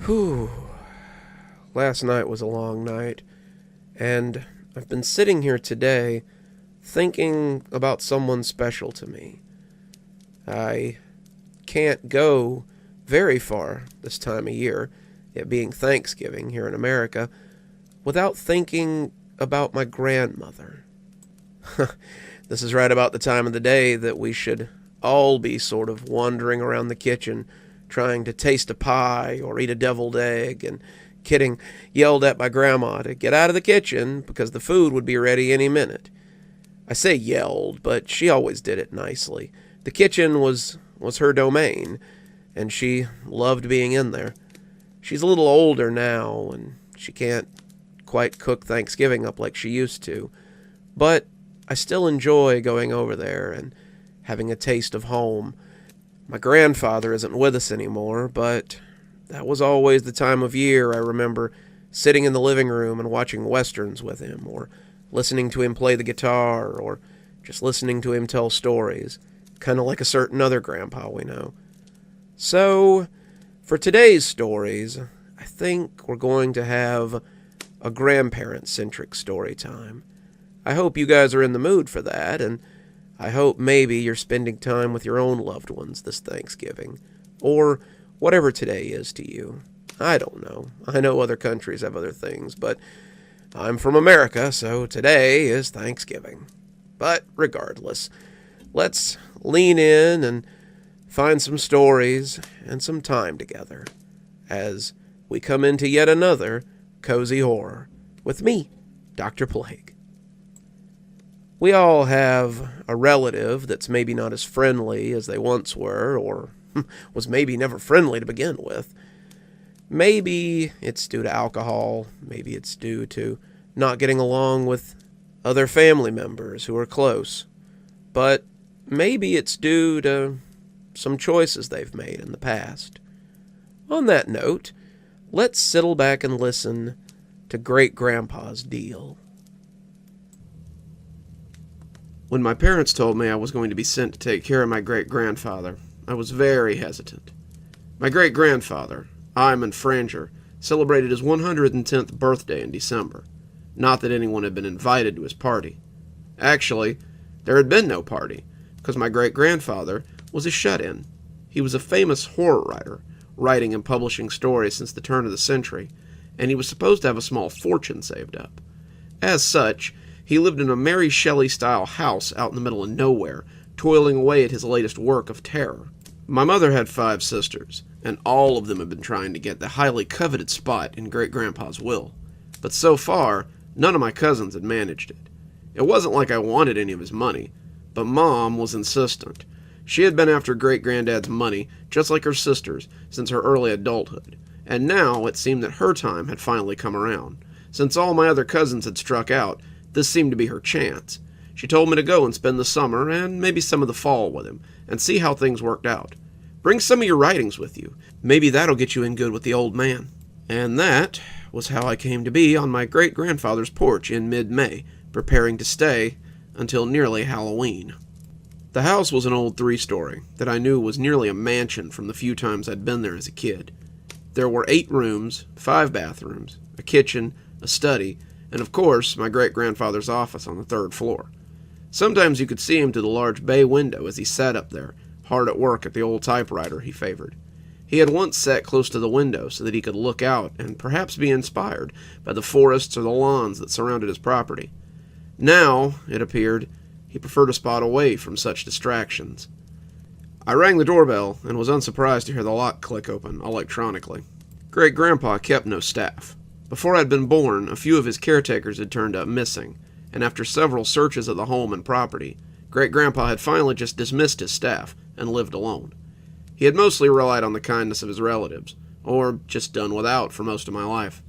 Whew. Last night was a long night, and I've been sitting here today thinking about someone special to me. I can't go very far this time of year, it being Thanksgiving here in America, without thinking about my grandmother. This is right about the time of the day that we should all be sort of wandering around the kitchen trying to taste a pie or eat a deviled egg and getting yelled at by Grandma to get out of the kitchen because the food would be ready any minute. I say yelled, but she always did it nicely. The kitchen was her domain, and she loved being in there. She's a little older now, and she can't quite cook Thanksgiving up like she used to, but I still enjoy going over there and having a taste of home. My grandfather isn't with us anymore, but that was always the time of year I remember sitting in the living room and watching westerns with him, or listening to him play the guitar, or just listening to him tell stories, kind of like a certain other grandpa we know. So, for today's stories, I think we're going to have a grandparent-centric story time. I hope you guys are in the mood for that, and I hope maybe you're spending time with your own loved ones this Thanksgiving, or whatever today is to you. I don't know. I know other countries have other things, but I'm from America, so today is Thanksgiving. But regardless, let's lean in and find some stories and some time together as we come into yet another cozy horror with me, Dr. Plague. We all have a relative that's maybe not as friendly as they once were, or was maybe never friendly to begin with. Maybe it's due to alcohol, maybe it's due to not getting along with other family members who are close, but maybe it's due to some choices they've made in the past. On that note, let's settle back and listen to Great Grandpa's deal. When my parents told me I was going to be sent to take care of my great-grandfather, I was very hesitant. My great-grandfather, Iman Franger, celebrated his 110th birthday in December. Not that anyone had been invited to his party. Actually, there had been no party, because my great-grandfather was a shut-in. He was a famous horror writer, writing and publishing stories since the turn of the century, and he was supposed to have a small fortune saved up. As such, he lived in a Mary Shelley-style house out in the middle of nowhere, toiling away at his latest work of terror. My mother had 5 sisters, and all of them had been trying to get the highly coveted spot in Great-Grandpa's will. But so far, none of my cousins had managed it. It wasn't like I wanted any of his money, but Mom was insistent. She had been after Great-Granddad's money, just like her sisters, since her early adulthood, and now it seemed that her time had finally come around. Since all my other cousins had struck out, this seemed to be her chance. She told me to go and spend the summer, and maybe some of the fall with him, and see how things worked out. Bring some of your writings with you. Maybe that'll get you in good with the old man. And that was how I came to be on my great-grandfather's porch in mid-May, preparing to stay until nearly Halloween. The house was an old 3-story that I knew was nearly a mansion from the few times I'd been there as a kid. There were 8 rooms, 5 bathrooms, a kitchen, a study, and of course, my great-grandfather's office on the 3rd floor. Sometimes you could see him through the large bay window as he sat up there, hard at work at the old typewriter he favored. He had once sat close to the window so that he could look out and perhaps be inspired by the forests or the lawns that surrounded his property. Now, it appeared, he preferred a spot away from such distractions. I rang the doorbell and was unsurprised to hear the lock click open electronically. Great-Grandpa kept no staff. Before I'd been born, a few of his caretakers had turned up missing, and after several searches of the home and property, Great-Grandpa had finally just dismissed his staff and lived alone. He had mostly relied on the kindness of his relatives, or just done without for most of my life.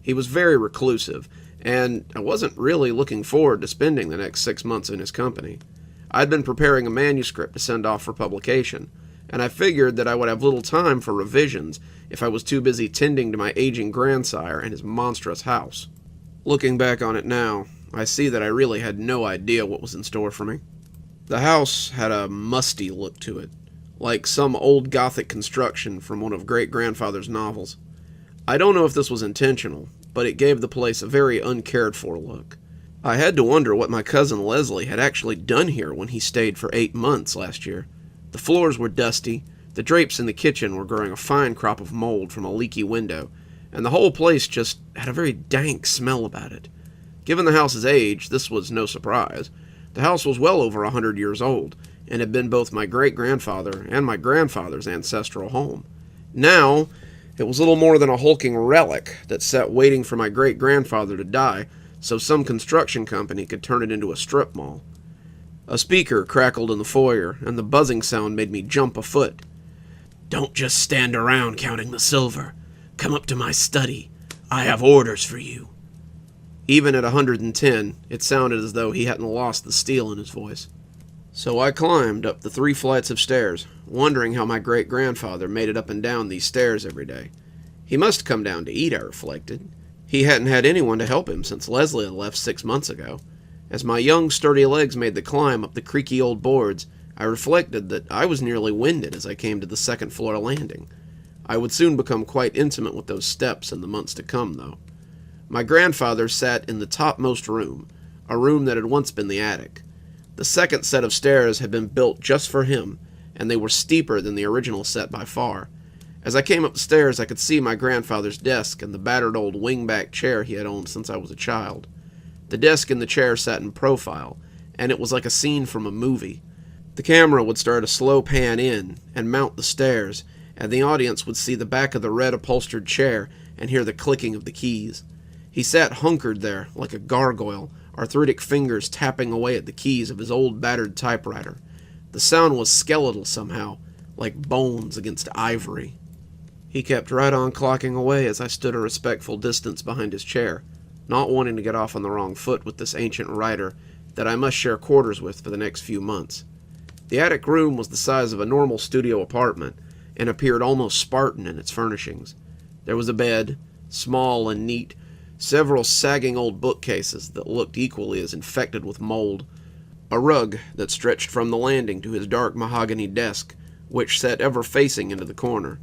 He was very reclusive, and I wasn't really looking forward to spending the next 6 months in his company. I'd been preparing a manuscript to send off for publication, and I figured that I would have little time for revisions if I was too busy tending to my aging grandsire and his monstrous house. Looking back on it now, I see that I really had no idea what was in store for me. The house had a musty look to it, like some old Gothic construction from one of Great-Grandfather's novels. I don't know if this was intentional, but it gave the place a very uncared-for look. I had to wonder what my cousin Leslie had actually done here when he stayed for 8 months last year. The floors were dusty, the drapes in the kitchen were growing a fine crop of mold from a leaky window, and the whole place just had a very dank smell about it. Given the house's age, this was no surprise. The house was well over 100 years old, and had been both my great-grandfather and my grandfather's ancestral home. Now, it was little more than a hulking relic that sat waiting for my great-grandfather to die so some construction company could turn it into a strip mall. A speaker crackled in the foyer, and the buzzing sound made me jump a foot. "Don't just stand around counting the silver. Come up to my study. I have orders for you." Even at 110, it sounded as though he hadn't lost the steel in his voice. So I climbed up the 3 flights of stairs, wondering how my great-grandfather made it up and down these stairs every day. He must come down to eat, I reflected. He hadn't had anyone to help him since Leslie had left 6 months ago. As my young, sturdy legs made the climb up the creaky old boards, I reflected that I was nearly winded as I came to the second-floor landing. I would soon become quite intimate with those steps in the months to come, though. My grandfather sat in the topmost room, a room that had once been the attic. The second set of stairs had been built just for him, and they were steeper than the original set by far. As I came up the stairs, I could see my grandfather's desk and the battered old wing-back chair he had owned since I was a child. The desk and the chair sat in profile, and it was like a scene from a movie. The camera would start a slow pan in and mount the stairs, and the audience would see the back of the red upholstered chair and hear the clicking of the keys. He sat hunkered there like a gargoyle, arthritic fingers tapping away at the keys of his old battered typewriter. The sound was skeletal somehow, like bones against ivory. He kept right on clocking away as I stood a respectful distance behind his chair, not wanting to get off on the wrong foot with this ancient writer that I must share quarters with for the next few months. The attic room was the size of a normal studio apartment, and appeared almost Spartan in its furnishings. There was a bed, small and neat, several sagging old bookcases that looked equally as infected with mold, a rug that stretched from the landing to his dark mahogany desk, which sat ever facing into the corner.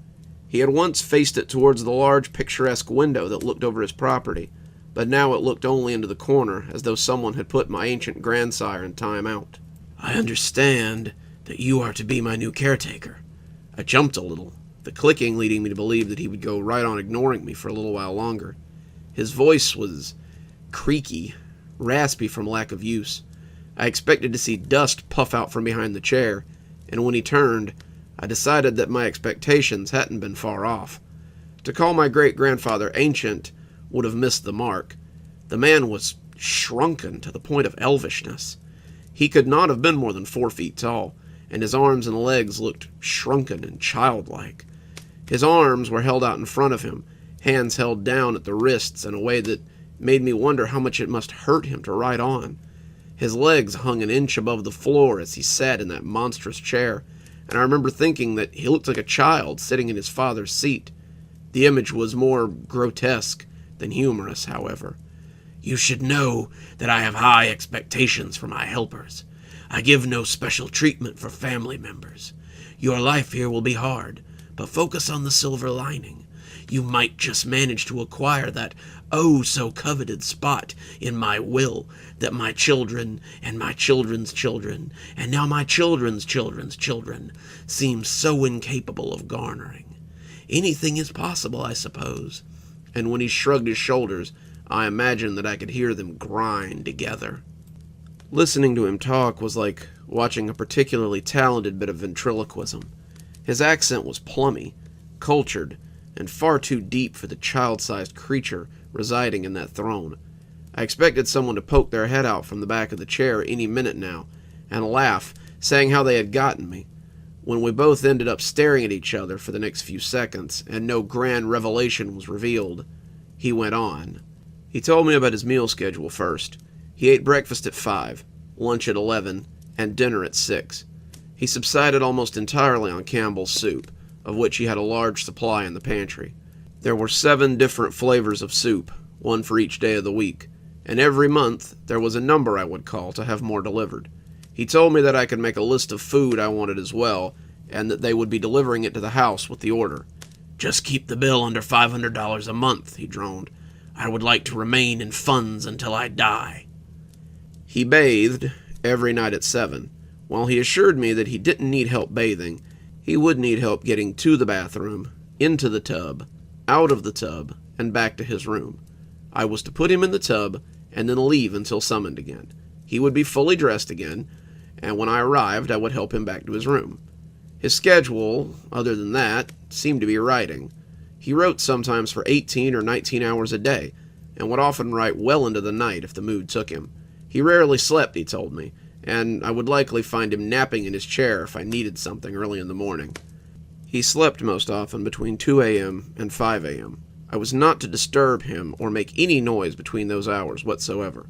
He had once faced it towards the large picturesque window that looked over his property, but now it looked only into the corner, as though someone had put my ancient grandsire in time out. "I understand that you are to be my new caretaker." I jumped a little, the clicking leading me to believe that he would go right on ignoring me for a little while longer. His voice was creaky, raspy from lack of use. I expected to see dust puff out from behind the chair, and when he turned, I decided that my expectations hadn't been far off. To call my great-grandfather ancient would have missed the mark. The man was shrunken to the point of elvishness. He could not have been more than 4 feet tall, and his arms and legs looked shrunken and childlike. His arms were held out in front of him, hands held down at the wrists in a way that made me wonder how much it must hurt him to ride on. His legs hung an inch above the floor as he sat in that monstrous chair, and I remember thinking that he looked like a child sitting in his father's seat. The image was more grotesque than humorous, however. "You should know that I have high expectations for my helpers. I give no special treatment for family members. Your life here will be hard, but focus on the silver lining. You might just manage to acquire that oh-so-coveted spot in my will that my children and my children's children and now my children's children's children seem so incapable of garnering. Anything is possible, I suppose." And when he shrugged his shoulders, I imagined that I could hear them grind together. Listening to him talk was like watching a particularly talented bit of ventriloquism. His accent was plummy, cultured, and far too deep for the child-sized creature residing in that throne. I expected someone to poke their head out from the back of the chair any minute now, and laugh, saying how they had gotten me. When we both ended up staring at each other for the next few seconds, and no grand revelation was revealed, he went on. He told me about his meal schedule first. He ate breakfast at 5, lunch at 11, and dinner at 6. He subsided almost entirely on Campbell's soup, of which he had a large supply in the pantry. There were 7 different flavors of soup, one for each day of the week, and every month there was a number I would call to have more delivered. He told me that I could make a list of food I wanted as well, and that they would be delivering it to the house with the order. "Just keep the bill under $500 a month," he droned. "I would like to remain in funds until I die." He bathed every night at 7. While he assured me that he didn't need help bathing, he would need help getting to the bathroom, into the tub, out of the tub, and back to his room. I was to put him in the tub and then leave until summoned again. He would be fully dressed again, and when I arrived, I would help him back to his room. His schedule, other than that, seemed to be writing. He wrote sometimes for 18 or 19 hours a day, and would often write well into the night if the mood took him. He rarely slept, he told me, and I would likely find him napping in his chair if I needed something early in the morning. He slept most often between 2 a.m. and 5 a.m. I was not to disturb him or make any noise between those hours whatsoever.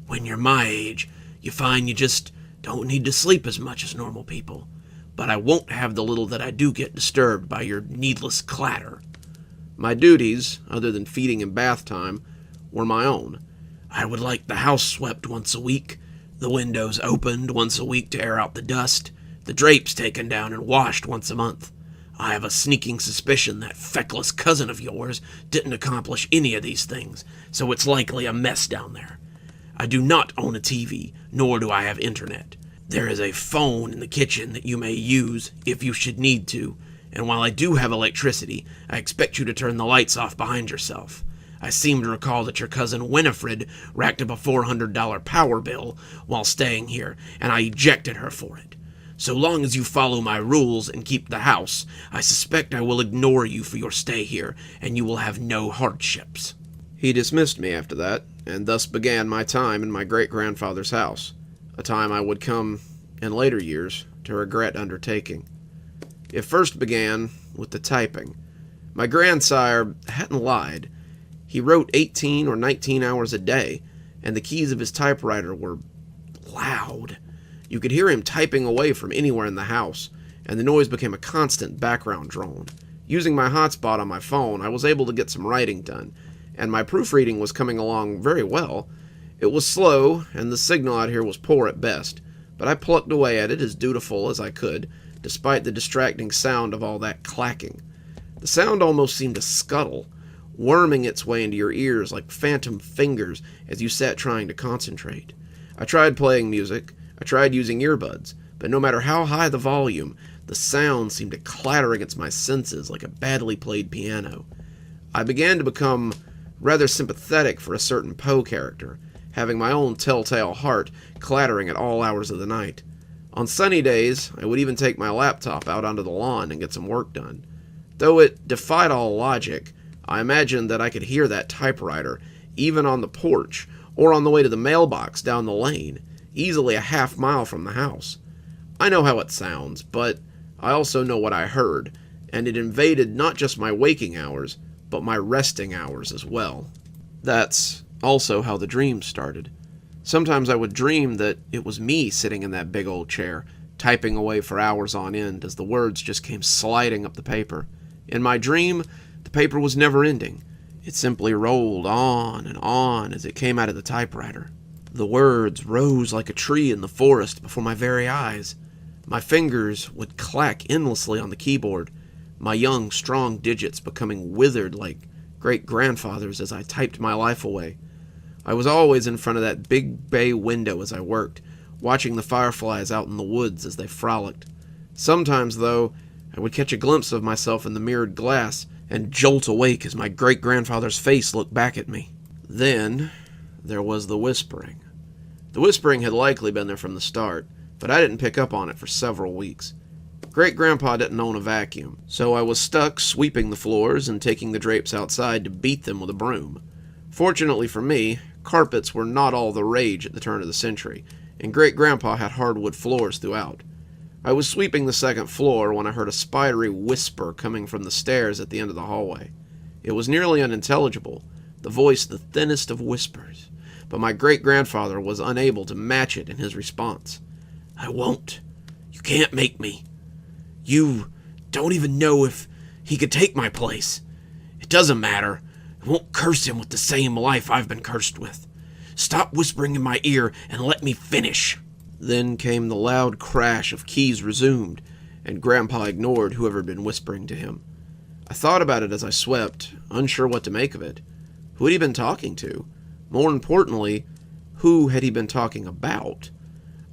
"When you're my age, you find you just don't need to sleep as much as normal people. But I won't have the little that I do get disturbed by your needless clatter." My duties, other than feeding and bath time, were my own. I would like the house swept once a week, the windows opened once a week to air out the dust, the drapes taken down and washed once a month. I have a sneaking suspicion that feckless cousin of yours didn't accomplish any of these things, so it's likely a mess down there. I do not own a TV, nor do I have internet. There is a phone in the kitchen that you may use if you should need to, and while I do have electricity, I expect you to turn the lights off behind yourself. I seem to recall that your cousin Winifred racked up a $400 power bill while staying here, and I ejected her for it. So long as you follow my rules and keep the house, I suspect I will ignore you for your stay here, and you will have no hardships. He dismissed me after that, and thus began my time in my great-grandfather's house, a time I would come, in later years, to regret undertaking. It first began with the typing. My grandsire hadn't lied. He wrote 18 or 19 hours a day, and the keys of his typewriter were loud. You could hear him typing away from anywhere in the house, and the noise became a constant background drone. Using my hotspot on my phone, I was able to get some writing done, and my proofreading was coming along very well. It was slow, and the signal out here was poor at best, but I plucked away at it as dutiful as I could, despite the distracting sound of all that clacking. The sound almost seemed to scuttle, worming its way into your ears like phantom fingers as you sat trying to concentrate. I tried playing music. I tried using earbuds, but no matter how high the volume, the sound seemed to clatter against my senses like a badly played piano. I began to become rather sympathetic for a certain Poe character, having my own telltale heart clattering at all hours of the night. On sunny days, I would even take my laptop out onto the lawn and get some work done. Though it defied all logic, I imagined that I could hear that typewriter, even on the porch, or on the way to the mailbox down the lane, easily a half-mile from the house. I know how it sounds, but I also know what I heard, and it invaded not just my waking hours, but my resting hours as well. That's also how the dreams started. Sometimes I would dream that it was me sitting in that big old chair, typing away for hours on end as the words just came sliding up the paper. In my dream, the paper was never ending. It simply rolled on and on as it came out of the typewriter. The words rose like a tree in the forest before my very eyes. My fingers would clack endlessly on the keyboard, my young, strong digits becoming withered like great-grandfathers as I typed my life away. I was always in front of that big bay window as I worked, watching the fireflies out in the woods as they frolicked. Sometimes, though, I would catch a glimpse of myself in the mirrored glass and jolt awake as my great-grandfather's face looked back at me. Then there was the whispering. The whispering had likely been there from the start, but I didn't pick up on it for several weeks. Great-grandpa didn't own a vacuum, so I was stuck sweeping the floors and taking the drapes outside to beat them with a broom. Fortunately for me, carpets were not all the rage at the turn of the century, and Great-grandpa had hardwood floors throughout. I was sweeping the second floor when I heard a spidery whisper coming from the stairs at the end of the hallway. It was nearly unintelligible, the voice the thinnest of whispers, but my great-grandfather was unable to match it in his response. "I won't. You can't make me. You don't even know if he could take my place. It doesn't matter. I won't curse him with the same life I've been cursed with. Stop whispering in my ear and let me finish." Then came the loud crash of keys resumed, and Grandpa ignored whoever had been whispering to him. I thought about it as I swept, unsure what to make of it. Who had he been talking to? More importantly, who had he been talking about?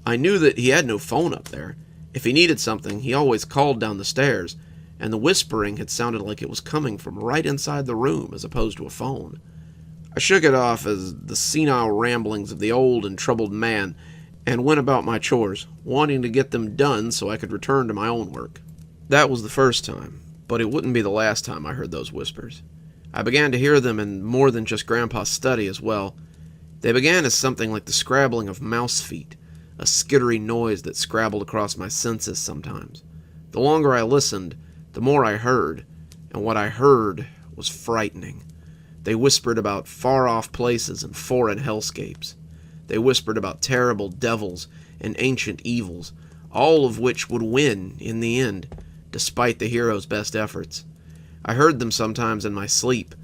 I knew that he had no phone up there. If he needed something, he always called down the stairs, and the whispering had sounded like it was coming from right inside the room as opposed to a phone. I shook it off as the senile ramblings of the old and troubled man and went about my chores, wanting to get them done so I could return to my own work. That was the first time, but it wouldn't be the last time I heard those whispers. I began to hear them in more than just Grandpa's study as well. They began as something like the scrabbling of mouse feet, a skittery noise that scrabbled across my senses sometimes. The longer I listened, the more I heard, and what I heard was frightening. They whispered about far-off places and foreign hellscapes. They whispered about terrible devils and ancient evils, all of which would win in the end, despite the hero's best efforts. I heard them sometimes in my sleep,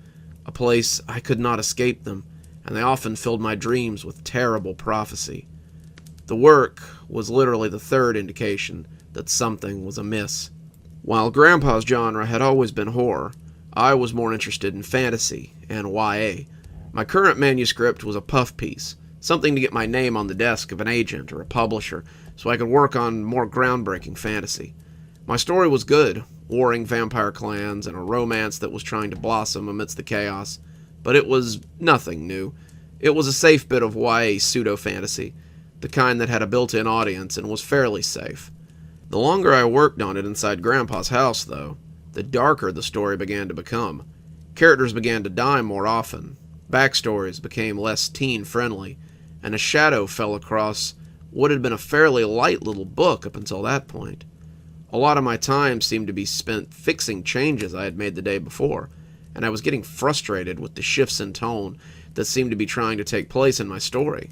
a place I could not escape them, and they often filled my dreams with terrible prophecy. The work was literally the third indication that something was amiss. While Grandpa's genre had always been horror, I was more interested in fantasy and YA. My current manuscript was a puff piece, something to get my name on the desk of an agent or a publisher so I could work on more groundbreaking fantasy. My story was good, warring vampire clans and a romance that was trying to blossom amidst the chaos, but it was nothing new. It was a safe bit of YA pseudo-fantasy, the kind that had a built-in audience and was fairly safe. The longer I worked on it inside Grandpa's house, though, the darker the story began to become. Characters began to die more often, backstories became less teen-friendly, and a shadow fell across what had been a fairly light little book up until that point. A lot of my time seemed to be spent fixing changes I had made the day before, and I was getting frustrated with the shifts in tone that seemed to be trying to take place in my story.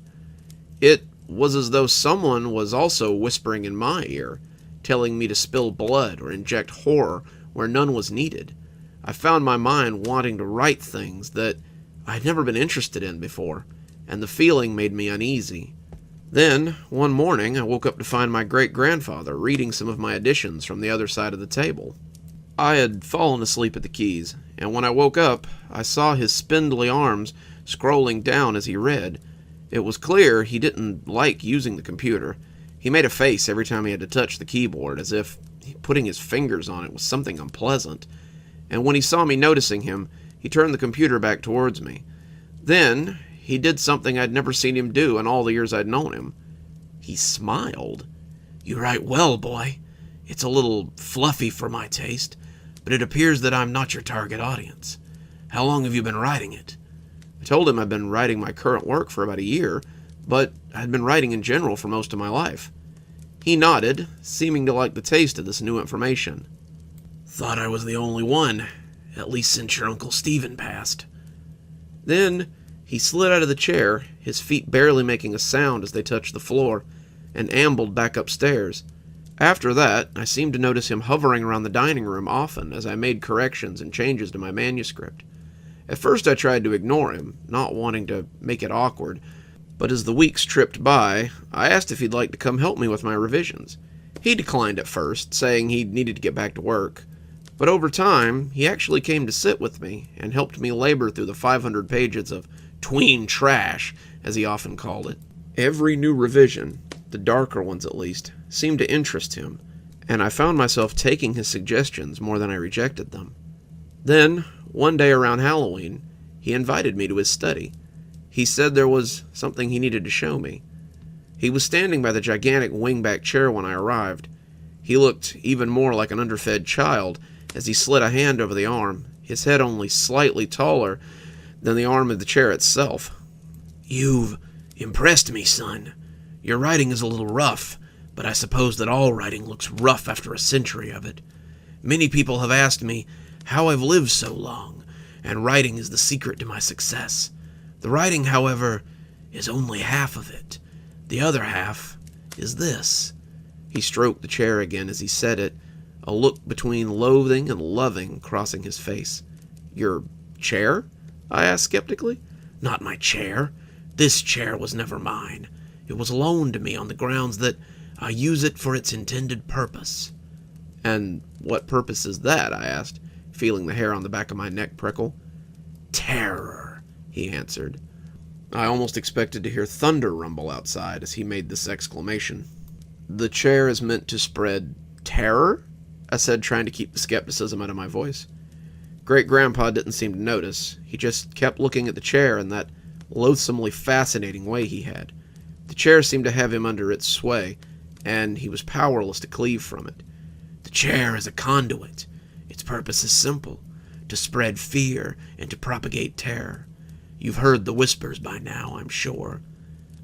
It was as though someone was also whispering in my ear, telling me to spill blood or inject horror where none was needed. I found my mind wanting to write things that I had never been interested in before, and the feeling made me uneasy. Then, one morning, I woke up to find my great-grandfather reading some of my editions from the other side of the table. I had fallen asleep at the keys, and when I woke up, I saw his spindly arms scrolling down as he read. It was clear he didn't like using the computer. He made a face every time he had to touch the keyboard, as if putting his fingers on it was something unpleasant. And when he saw me noticing him, he turned the computer back towards me. Then, he did something I'd never seen him do in all the years I'd known him. He smiled. "You write well, boy. It's a little fluffy for my taste, but it appears that I'm not your target audience. How long have you been writing it?" I told him I'd been writing my current work for about a year, but I'd been writing in general for most of my life. He nodded, seeming to like the taste of this new information. "Thought I was the only one, at least since your Uncle Stephen passed." Then he slid out of the chair, his feet barely making a sound as they touched the floor, and ambled back upstairs. After that, I seemed to notice him hovering around the dining room often as I made corrections and changes to my manuscript. At first I tried to ignore him, not wanting to make it awkward, but as the weeks tripped by, I asked if he'd like to come help me with my revisions. He declined at first, saying he needed to get back to work, but over time, he actually came to sit with me and helped me labor through the 500 pages of tween trash, as he often called it. Every new revision, the darker ones at least, seemed to interest him, and I found myself taking his suggestions more than I rejected them. Then, one day around Halloween, he invited me to his study. He said there was something he needed to show me. He was standing by the gigantic wingback chair when I arrived. He looked even more like an underfed child as he slid a hand over the arm, his head only slightly taller than the arm of the chair itself. "You've impressed me, son. Your writing is a little rough, but I suppose that all writing looks rough after a century of it. Many people have asked me how I've lived so long, and writing is the secret to my success. The writing, however, is only half of it. The other half is this." He stroked the chair again as he said it, a look between loathing and loving crossing his face. "Your chair?" I asked skeptically. "Not my chair. This chair was never mine. It was loaned to me on the grounds that I use it for its intended purpose." "And what purpose is that?" I asked. feeling the hair on the back of my neck prickle. "Terror," he answered. I almost expected to hear thunder rumble outside as he made this exclamation. "The chair is meant to spread terror?" I said, trying to keep the skepticism out of my voice. Great-grandpa didn't seem to notice. He just kept looking at the chair in that loathsomely fascinating way he had. The chair seemed to have him under its sway, and he was powerless to cleave from it. "The chair is a conduit. Its purpose is simple, to spread fear and to propagate terror. You've heard the whispers by now, I'm sure."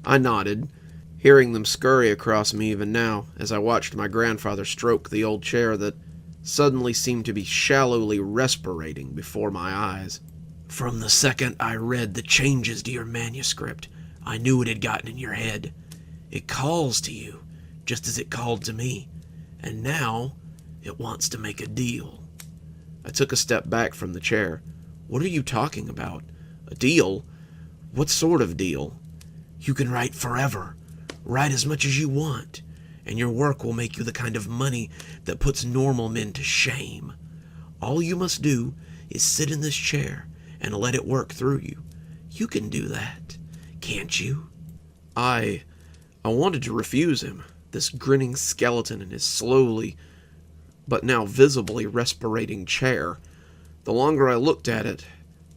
I nodded, hearing them scurry across me even now, as I watched my grandfather stroke the old chair that suddenly seemed to be shallowly respirating before my eyes. "From the second I read the changes to your manuscript, I knew it had gotten in your head. It calls to you, just as it called to me, and now it wants to make a deal." I took a step back from the chair. "What are you talking about? A deal? What sort of deal?" "You can write forever. Write as much as you want, and your work will make you the kind of money that puts normal men to shame. All you must do is sit in this chair and let it work through you. You can do that, can't you?" I wanted to refuse him, this grinning skeleton in his slowly, but now visibly respirating chair. The longer I looked at it,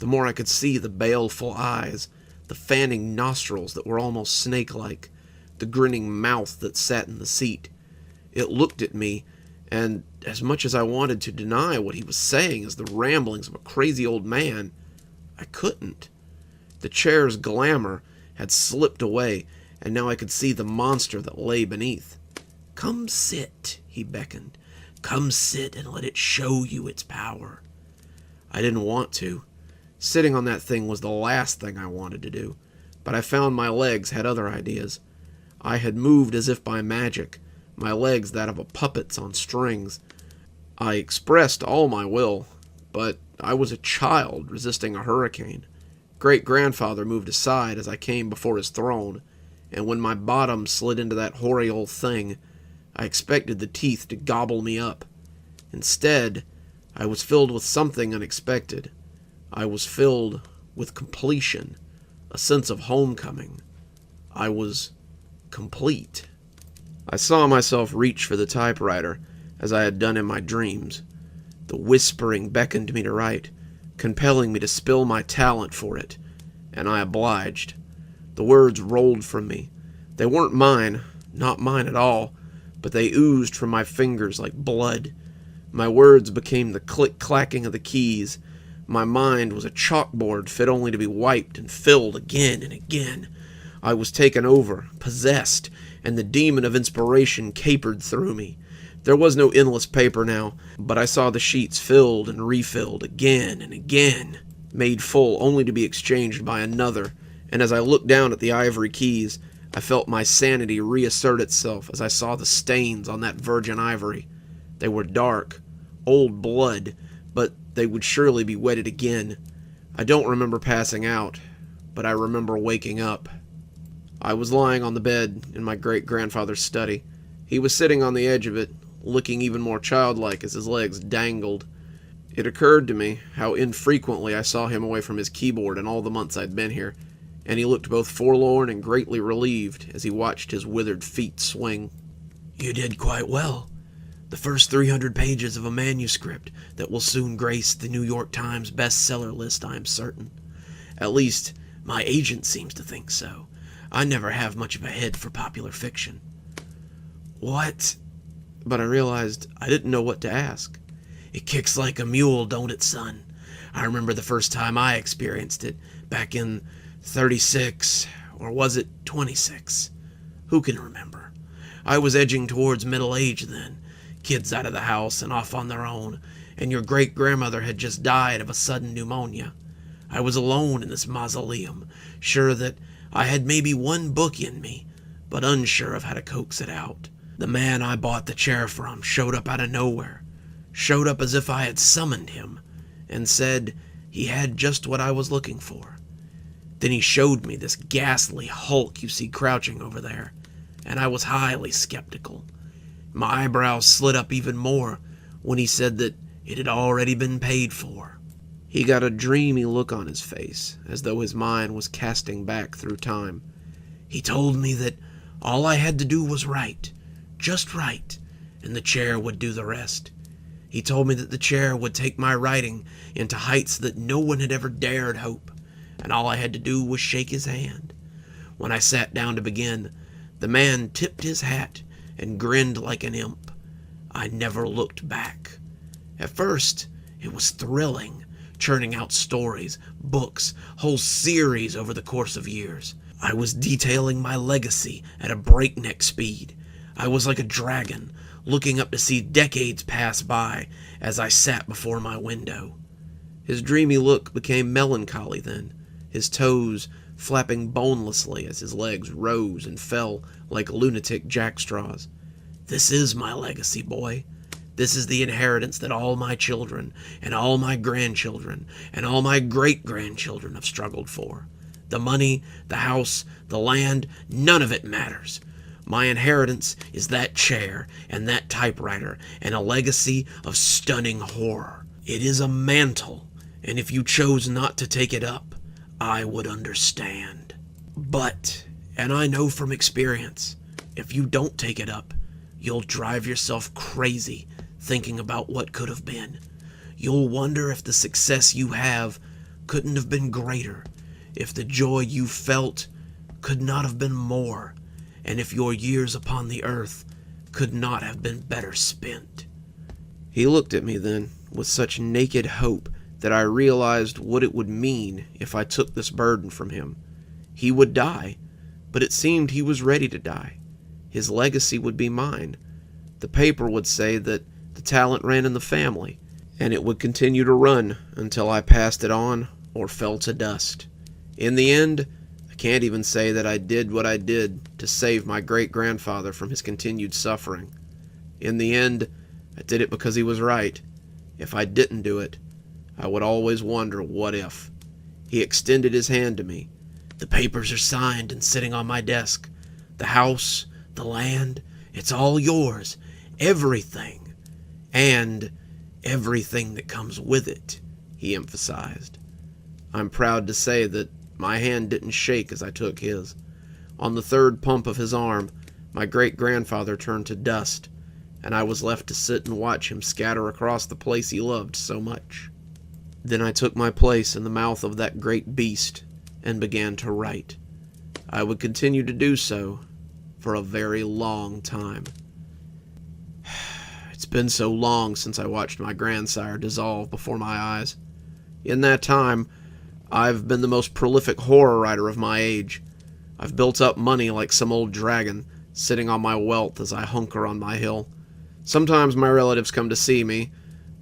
the more I could see the baleful eyes, the fanning nostrils that were almost snake-like, the grinning mouth that sat in the seat. It looked at me, and as much as I wanted to deny what he was saying as the ramblings of a crazy old man, I couldn't. The chair's glamour had slipped away, and now I could see the monster that lay beneath. "Come sit," he beckoned. "Come sit and let it show you its power." I didn't want to. Sitting on that thing was the last thing I wanted to do, but I found my legs had other ideas. I had moved as if by magic, my legs that of a puppet's on strings. I expressed all my will, but I was a child resisting a hurricane. Great-grandfather moved aside as I came before his throne, and when my bottom slid into that hoary old thing, I expected the teeth to gobble me up. Instead, I was filled with something unexpected. I was filled with completion, a sense of homecoming. I was complete. I saw myself reach for the typewriter, as I had done in my dreams. The whispering beckoned me to write, compelling me to spill my talent for it, and I obliged. The words rolled from me. They weren't mine, not mine at all, but they oozed from my fingers like blood. My words became the click-clacking of the keys. My mind was a chalkboard fit only to be wiped and filled again and again. I was taken over, possessed, and the demon of inspiration capered through me. There was no endless paper now, but I saw the sheets filled and refilled again and again, made full only to be exchanged by another, and as I looked down at the ivory keys, I felt my sanity reassert itself as I saw the stains on that virgin ivory. They were dark, old blood, but they would surely be wetted again. I don't remember passing out, but I remember waking up. I was lying on the bed in my great-grandfather's study. He was sitting on the edge of it, looking even more childlike as his legs dangled. It occurred to me how infrequently I saw him away from his keyboard in all the months I'd been here, and he looked both forlorn and greatly relieved as he watched his withered feet swing. "You did quite well. The first 300 pages of a manuscript that will soon grace the New York Times bestseller list, I am certain. At least, my agent seems to think so. I never have much of a head for popular fiction." "What?" But I realized I didn't know what to ask. "It kicks like a mule, don't it, son? I remember the first time I experienced it, back in 36, or was it 26? Who can remember? I was edging towards middle age then, kids out of the house and off on their own, and your great-grandmother had just died of a sudden pneumonia. I was alone in this mausoleum, sure that I had maybe one book in me, but unsure of how to coax it out. The man I bought the chair from showed up out of nowhere, showed up as if I had summoned him, and said he had just what I was looking for. Then he showed me this ghastly hulk you see crouching over there, and I was highly skeptical. My eyebrows slid up even more when he said that It had already been paid for. He got a dreamy look on his face, as though his mind was casting back through time. He told me that all I had to do was write, just write, and the chair would do the rest. He told me that the chair would take my writing into heights that no one had ever dared hope, and all I had to do was shake his hand. When I sat down to begin, the man tipped his hat and grinned like an imp. I never looked back. At first, it was thrilling, churning out stories, books, whole series over the course of years. I was detailing my legacy at a breakneck speed. I was like a dragon, looking up to see decades pass by as I sat before my window. His dreamy look became melancholy then, his toes flapping bonelessly as his legs rose and fell like lunatic jackstraws. This is my legacy, boy. This is the inheritance that all my children, and all my grandchildren, and all my great-grandchildren have struggled for. The money, the house, the land, none of it matters. My inheritance is that chair and that typewriter and a legacy of stunning horror. It is a mantle, and if you chose not to take it up, I would understand. But, and I know from experience, if you don't take it up, you'll drive yourself crazy thinking about what could have been. You'll wonder if the success you have couldn't have been greater, if the joy you felt could not have been more, and if your years upon the earth could not have been better spent. He looked at me then with such naked hope that I realized what it would mean if I took this burden from him. He would die, but it seemed he was ready to die. His legacy would be mine. The paper would say that the talent ran in the family, and it would continue to run until I passed it on or fell to dust. In the end, I can't even say that I did what I did to save my great-grandfather from his continued suffering. In the end, I did it because he was right. If I didn't do it, I would always wonder what if. He extended his hand to me. The papers are signed and sitting on my desk. The house, the land, it's all yours. Everything. And everything that comes with it, he emphasized. I'm proud to say that my hand didn't shake as I took his. On the third pump of his arm, my great-grandfather turned to dust, and I was left to sit and watch him scatter across the place he loved so much. Then I took my place in the mouth of that great beast and began to write. I would continue to do so for a very long time. It's been so long since I watched my grandsire dissolve before my eyes. In that time, I've been the most prolific horror writer of my age. I've built up money like some old dragon, sitting on my wealth as I hunker on my hill. Sometimes my relatives come to see me,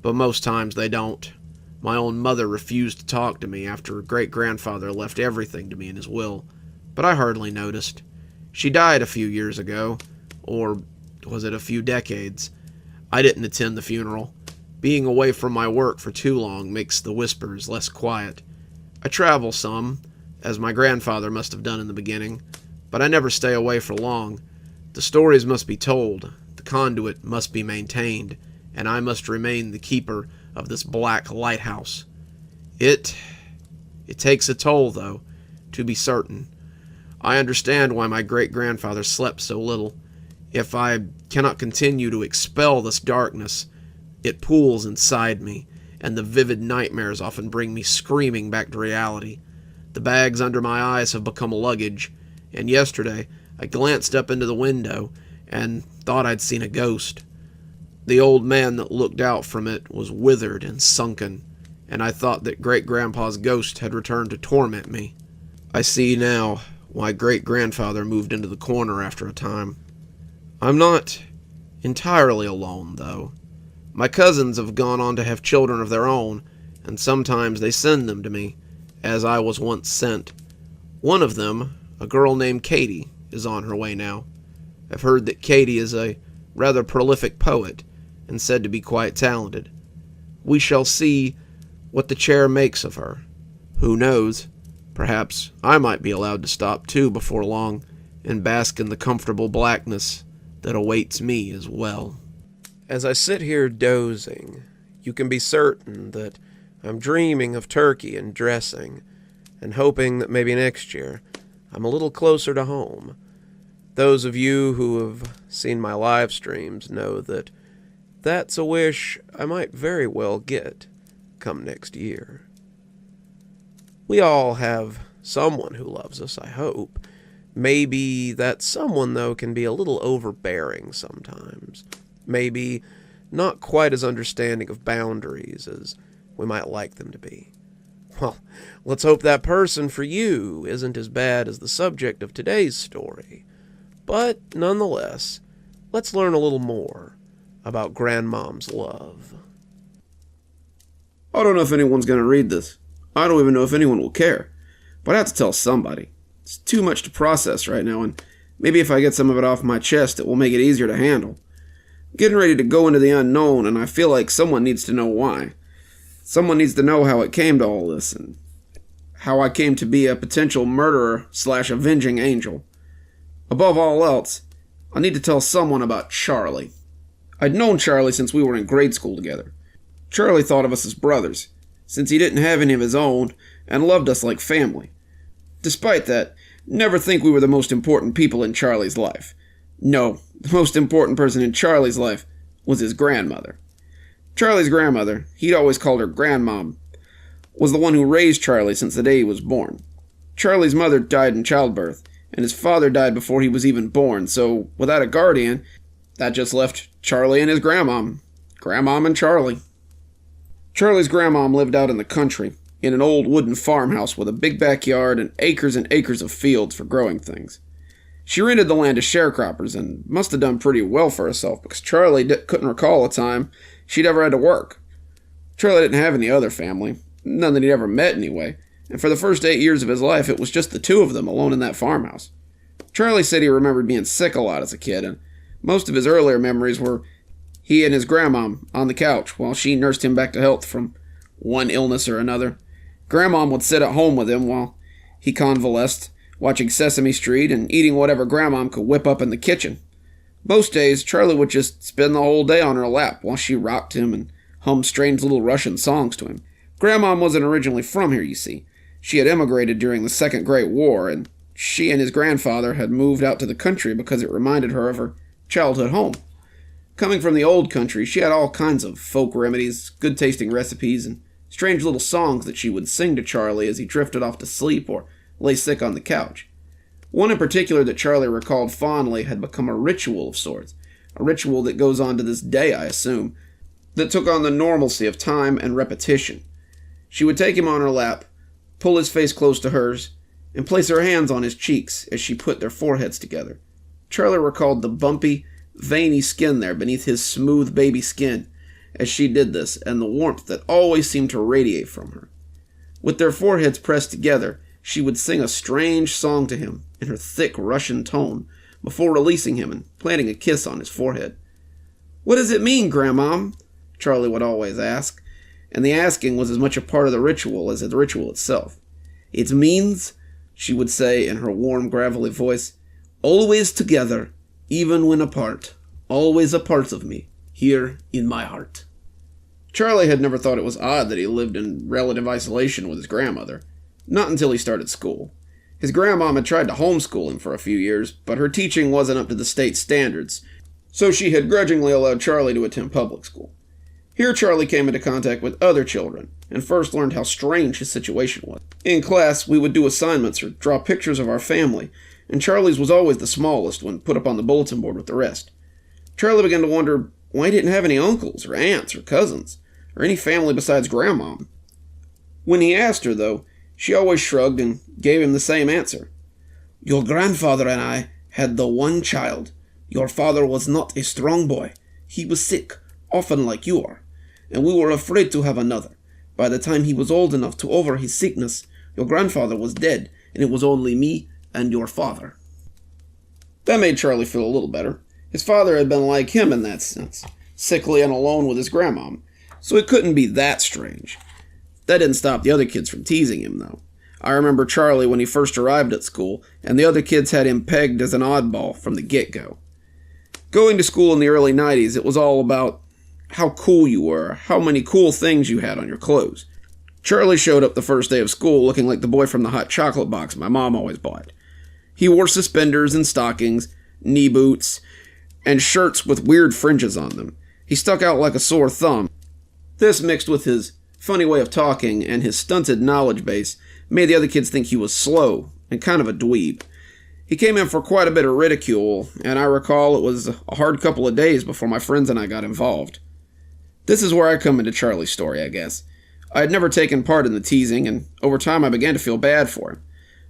but most times they don't. My own mother refused to talk to me after her great-grandfather left everything to me in his will, but I hardly noticed. She died a few years ago, or was it a few decades? I didn't attend the funeral. Being away from my work for too long makes the whispers less quiet. I travel some, as my grandfather must have done in the beginning, but I never stay away for long. The stories must be told, the conduit must be maintained, and I must remain the keeper of this black lighthouse. It takes a toll, though, to be certain. I understand why my great-grandfather slept so little. If I cannot continue to expel this darkness, it pools inside me, and the vivid nightmares often bring me screaming back to reality. The bags under my eyes have become luggage, and yesterday I glanced up into the window and thought I'd seen a ghost. The old man that looked out from it was withered and sunken, and I thought that Great-Grandpa's ghost had returned to torment me. I see now why Great-Grandfather moved into the corner after a time. I'm not entirely alone, though. My cousins have gone on to have children of their own, and sometimes they send them to me, as I was once sent. One of them, a girl named Katie, is on her way now. I've heard that Katie is a rather prolific poet, and said to be quite talented. We shall see what the chair makes of her. Who knows? Perhaps I might be allowed to stop too before long, and bask in the comfortable blackness that awaits me as well. As I sit here dozing, you can be certain that I'm dreaming of turkey and dressing, and hoping that maybe next year I'm a little closer to home. Those of you who have seen my live streams know that that's a wish I might very well get come next year. We all have someone who loves us, I hope. Maybe that someone, though, can be a little overbearing sometimes. Maybe not quite as understanding of boundaries as we might like them to be. Well, let's hope that person for you isn't as bad as the subject of today's story. But nonetheless, let's learn a little more about Grandmoms Love. I don't know if anyone's going to read this. I don't even know if anyone will care. But I have to tell somebody. It's too much to process right now, and maybe if I get some of it off my chest, it will make it easier to handle. I'm getting ready to go into the unknown, and I feel like someone needs to know why. Someone needs to know how it came to all this, and how I came to be a potential murderer/avenging angel. Above all else, I need to tell someone about Charlie. I'd known Charlie since we were in grade school together. Charlie thought of us as brothers, since he didn't have any of his own, and loved us like family. Despite that, never think we were the most important people in Charlie's life. No, the most important person in Charlie's life was his grandmother. Charlie's grandmother, he'd always called her Grandmom, was the one who raised Charlie since the day he was born. Charlie's mother died in childbirth, and his father died before he was even born, so without a guardian, that just left Charlie and his grandmom. Grandmom and Charlie. Charlie's grandmom lived out in the country, in an old wooden farmhouse with a big backyard and acres of fields for growing things. She rented the land to sharecroppers and must have done pretty well for herself because Charlie couldn't recall a time she'd ever had to work. Charlie didn't have any other family, none that he'd ever met anyway, and for the first 8 years of his life it was just the two of them alone in that farmhouse. Charlie said he remembered being sick a lot as a kid, and most of his earlier memories were he and his grandmom on the couch while she nursed him back to health from one illness or another. Grandmom would sit at home with him while he convalesced, watching Sesame Street and eating whatever Grandmom could whip up in the kitchen. Most days, Charlie would just spend the whole day on her lap while she rocked him and hummed strange little Russian songs to him. Grandmom wasn't originally from here, you see. She had emigrated during the Second Great War, and she and his grandfather had moved out to the country because it reminded her of her childhood home. Coming from the old country, she had all kinds of folk remedies, good-tasting recipes, and strange little songs that she would sing to Charlie as he drifted off to sleep or lay sick on the couch. One in particular that Charlie recalled fondly had become a ritual of sorts, a ritual that goes on to this day, I assume, that took on the normalcy of time and repetition. She would take him on her lap, pull his face close to hers, and place her hands on his cheeks as she put their foreheads together. Charlie recalled the bumpy, veiny skin there beneath his smooth baby skin as she did this, and the warmth that always seemed to radiate from her. With their foreheads pressed together, she would sing a strange song to him in her thick Russian tone before releasing him and planting a kiss on his forehead. "What does it mean, Grandmom?" Charlie would always ask, and the asking was as much a part of the ritual as the ritual itself. "It means," she would say in her warm, gravelly voice, "always together, even when apart, always a part of me, here in my heart." Charlie had never thought it was odd that he lived in relative isolation with his grandmother. Not until he started school. His grandmom had tried to homeschool him for a few years, but her teaching wasn't up to the state standards, so she had grudgingly allowed Charlie to attend public school. Here Charlie came into contact with other children, and first learned how strange his situation was. In class, we would do assignments or draw pictures of our family, and Charlie's was always the smallest when put up on the bulletin board with the rest. Charlie began to wonder why he didn't have any uncles or aunts or cousins, or any family besides Grandmom. When he asked her, though, she always shrugged and gave him the same answer. "Your grandfather and I had the one child. Your father was not a strong boy. He was sick, often like you are, and we were afraid to have another. By the time he was old enough to over his sickness, your grandfather was dead, and it was only me and your father." That made Charlie feel a little better. His father had been like him in that sense, sickly and alone with his grandmom, so it couldn't be that strange. That didn't stop the other kids from teasing him, though. I remember Charlie when he first arrived at school, and the other kids had him pegged as an oddball from the get-go. Going to school in the early 90s, it was all about how cool you were, how many cool things you had on your clothes. Charlie showed up the first day of school looking like the boy from the hot chocolate box my mom always bought. He wore suspenders and stockings, knee boots, and shirts with weird fringes on them. He stuck out like a sore thumb. This, mixed with his funny way of talking and his stunted knowledge base, made the other kids think he was slow and kind of a dweeb. He came in for quite a bit of ridicule, and I recall it was a hard couple of days before my friends and I got involved. This is where I come into Charlie's story, I guess. I had never taken part in the teasing, and over time I began to feel bad for him.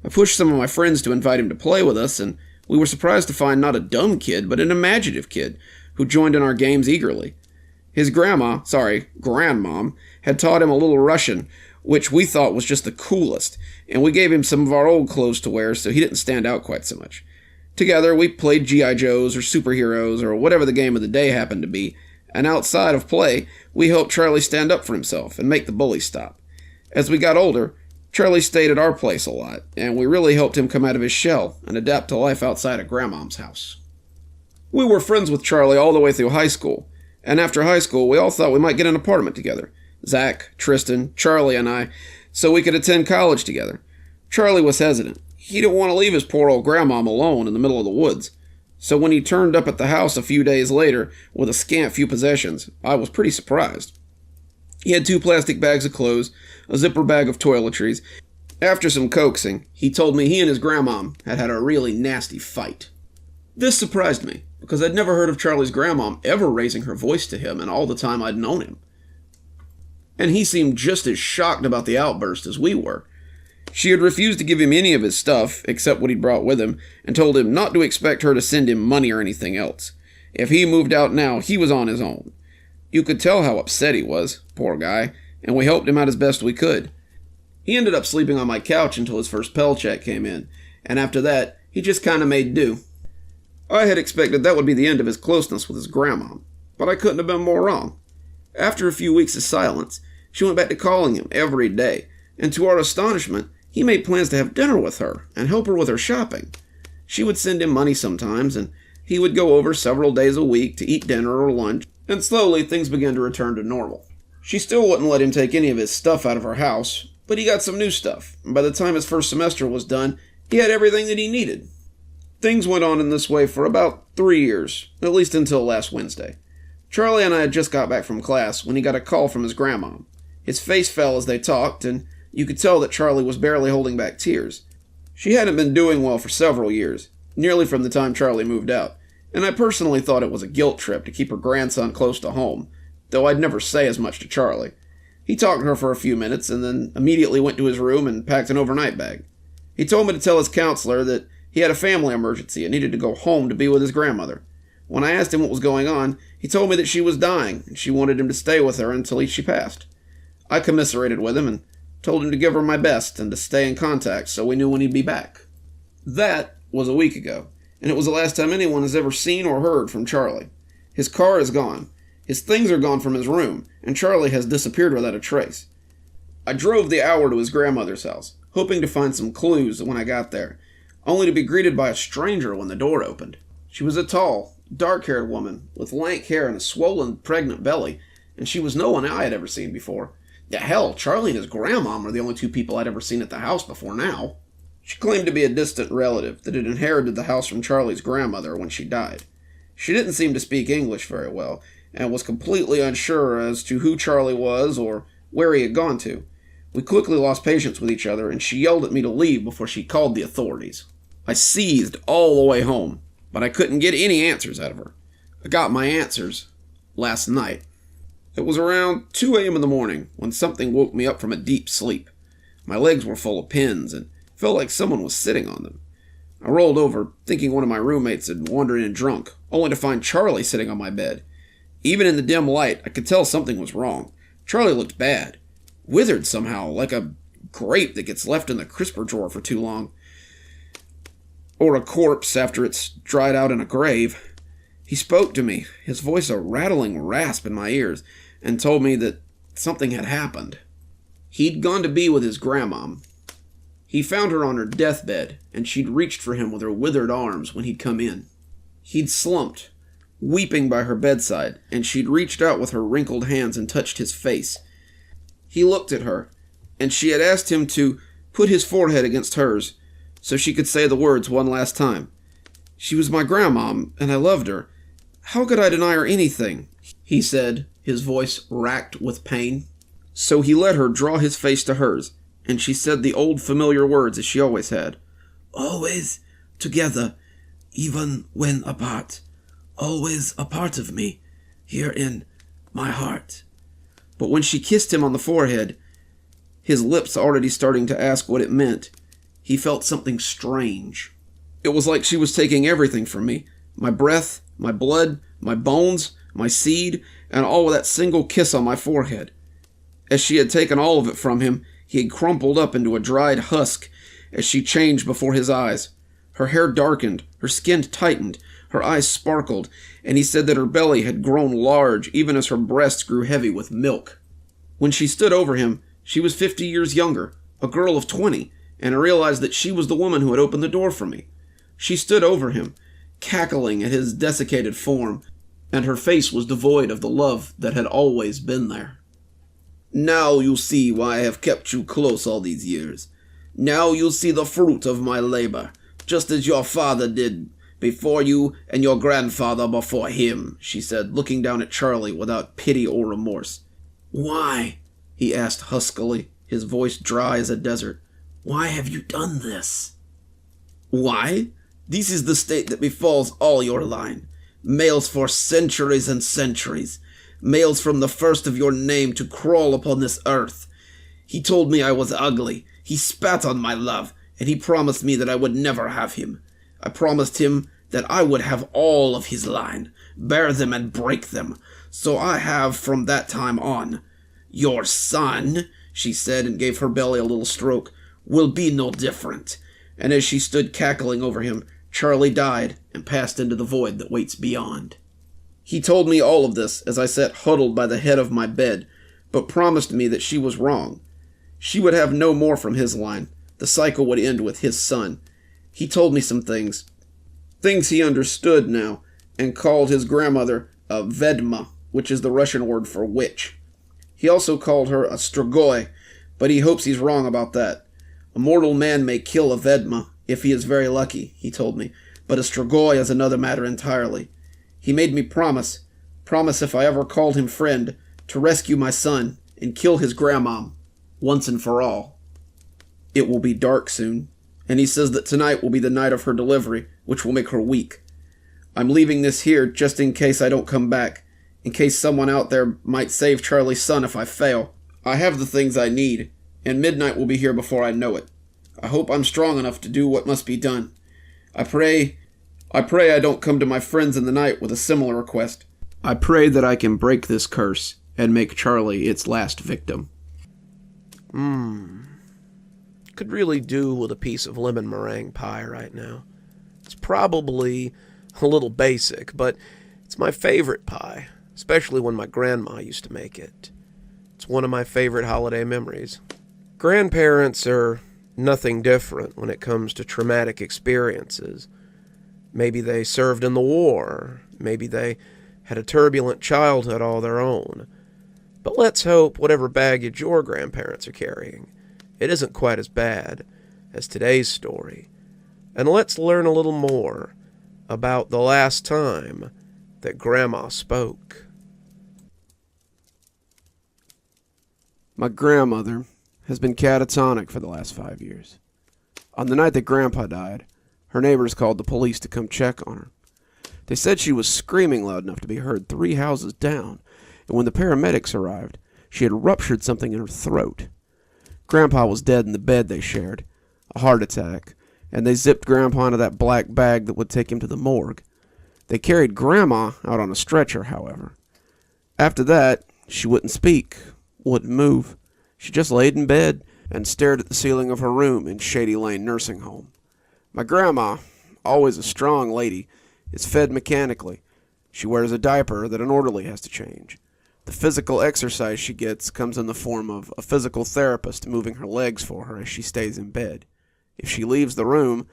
I pushed some of my friends to invite him to play with us, and we were surprised to find not a dumb kid, but an imaginative kid, who joined in our games eagerly. His grandmom, had taught him a little Russian, which we thought was just the coolest, and we gave him some of our old clothes to wear so he didn't stand out quite so much. Together, we played G.I. Joes or superheroes or whatever the game of the day happened to be, and outside of play, we helped Charlie stand up for himself and make the bullies stop. As we got older, Charlie stayed at our place a lot, and we really helped him come out of his shell and adapt to life outside of Grandmom's house. We were friends with Charlie all the way through high school, and after high school, we all thought we might get an apartment together. Zach, Tristan, Charlie, and I, so we could attend college together. Charlie was hesitant. He didn't want to leave his poor old grandmom alone in the middle of the woods. So when he turned up at the house a few days later with a scant few possessions, I was pretty surprised. He had 2 plastic bags of clothes, a zipper bag of toiletries. After some coaxing, he told me he and his grandmom had had a really nasty fight. This surprised me, because I'd never heard of Charlie's grandmom ever raising her voice to him in all the time I'd known him. And he seemed just as shocked about the outburst as we were. She had refused to give him any of his stuff, except what he'd brought with him, and told him not to expect her to send him money or anything else. If he moved out now, he was on his own. You could tell how upset he was, poor guy, and we helped him out as best we could. He ended up sleeping on my couch until his first Pell check came in, and after that, he just kind of made do. I had expected that would be the end of his closeness with his grandmom, but I couldn't have been more wrong. After a few weeks of silence, she went back to calling him every day, and to our astonishment, he made plans to have dinner with her and help her with her shopping. She would send him money sometimes, and he would go over several days a week to eat dinner or lunch, and slowly things began to return to normal. She still wouldn't let him take any of his stuff out of her house, but he got some new stuff, and by the time his first semester was done, he had everything that he needed. Things went on in this way for about 3 years, at least until last Wednesday. Charlie and I had just got back from class when he got a call from his grandmom. His face fell as they talked, and you could tell that Charlie was barely holding back tears. She hadn't been doing well for several years, nearly from the time Charlie moved out, and I personally thought it was a guilt trip to keep her grandson close to home, though I'd never say as much to Charlie. He talked to her for a few minutes and then immediately went to his room and packed an overnight bag. He told me to tell his counselor that he had a family emergency and needed to go home to be with his grandmother. When I asked him what was going on, he told me that she was dying and she wanted him to stay with her until she passed. I commiserated with him and told him to give her my best and to stay in contact so we knew when he'd be back. That was a week ago, and it was the last time anyone has ever seen or heard from Charlie. His car is gone, his things are gone from his room, and Charlie has disappeared without a trace. I drove the hour to his grandmother's house, hoping to find some clues when I got there, only to be greeted by a stranger when the door opened. She was a tall, dark-haired woman with lank hair and a swollen, pregnant belly, and she was no one I had ever seen before. Yeah, hell, Charlie and his grandmom are the only 2 people I'd ever seen at the house before now. She claimed to be a distant relative that had inherited the house from Charlie's grandmother when she died. She didn't seem to speak English very well, and was completely unsure as to who Charlie was or where he had gone to. We quickly lost patience with each other, and she yelled at me to leave before she called the authorities. I seethed all the way home, but I couldn't get any answers out of her. I got my answers last night. It was around 2 a.m. in the morning when something woke me up from a deep sleep. My legs were full of pins and felt like someone was sitting on them. I rolled over, thinking one of my roommates had wandered in drunk, only to find Charlie sitting on my bed. Even in the dim light, I could tell something was wrong. Charlie looked bad. Withered somehow, like a grape that gets left in the crisper drawer for too long. Or a corpse after it's dried out in a grave. He spoke to me, his voice a rattling rasp in my ears, and told me that something had happened. He'd gone to be with his grandmom. He found her on her deathbed, and she'd reached for him with her withered arms when he'd come in. He'd slumped, weeping by her bedside, and she'd reached out with her wrinkled hands and touched his face. He looked at her, and she had asked him to put his forehead against hers so she could say the words one last time. She was my grandmom, and I loved her. How could I deny her anything? He said, his voice racked with pain. So he let her draw his face to hers, and she said the old familiar words as she always had. Always together, even when apart. Always a part of me, here in my heart. But when she kissed him on the forehead, his lips already starting to ask what it meant, he felt something strange. It was like she was taking everything from me, my breath, my blood, my bones, my seed, and all with that single kiss on my forehead. As she had taken all of it from him, he had crumpled up into a dried husk as she changed before his eyes. Her hair darkened, her skin tightened, her eyes sparkled, and he said that her belly had grown large even as her breasts grew heavy with milk. When she stood over him, she was 50 years younger, a girl of 20, and I realized that she was the woman who had opened the door for me. She stood over him, cackling at his desiccated form, and her face was devoid of the love that had always been there. Now you'll see why I have kept you close all these years. Now you'll see the fruit of my labor, just as your father did before you and your grandfather before him, she said, looking down at Charlie without pity or remorse. Why? He asked huskily, his voice dry as a desert. Why have you done this? Why? This is the state that befalls all your line. Males for centuries and centuries. Males from the first of your name to crawl upon this earth. He told me I was ugly. He spat on my love, and he promised me that I would never have him. I promised him that I would have all of his line, bear them and break them. So I have from that time on. Your son, she said, and gave her belly a little stroke, will be no different. And as she stood cackling over him, Charlie died and passed into the void that waits beyond. He told me all of this as I sat huddled by the head of my bed, but promised me that she was wrong. She would have no more from his line. The cycle would end with his son. He told me some things he understood now, and called his grandmother a vedma, which is the Russian word for witch. He also called her a strigoi, but he hopes he's wrong about that. A mortal man may kill a vedma, if he is very lucky, he told me, but a strigoi is another matter entirely. He made me promise if I ever called him friend, to rescue my son and kill his grandmom, once and for all. It will be dark soon, and he says that tonight will be the night of her delivery, which will make her weak. I'm leaving this here just in case I don't come back, in case someone out there might save Charlie's son if I fail. I have the things I need, and midnight will be here before I know it. I hope I'm strong enough to do what must be done. I pray I don't come to my friends in the night with a similar request. I pray that I can break this curse and make Charlie its last victim. Could really do with a piece of lemon meringue pie right now. It's probably a little basic, but it's my favorite pie, especially when my grandma used to make it. It's one of my favorite holiday memories. Grandparents are nothing different when it comes to traumatic experiences. Maybe they served in the war. Maybe they had a turbulent childhood all their own. But let's hope whatever baggage your grandparents are carrying, it isn't quite as bad as today's story. And let's learn a little more about the last time that Grandma spoke. My grandmother has been catatonic for the last 5 years. On the night that Grandpa died, her neighbors called the police to come check on her. They said she was screaming loud enough to be heard 3 houses down, and when the paramedics arrived, she had ruptured something in her throat. Grandpa was dead in the bed they shared, a heart attack, and they zipped Grandpa into that black bag that would take him to the morgue. They carried Grandma out on a stretcher, however. After that, she wouldn't speak, wouldn't move. She just laid in bed and stared at the ceiling of her room in Shady Lane Nursing Home. My grandma, always a strong lady, is fed mechanically. She wears a diaper that an orderly has to change. The physical exercise she gets comes in the form of a physical therapist moving her legs for her as she stays in bed. If she leaves the room,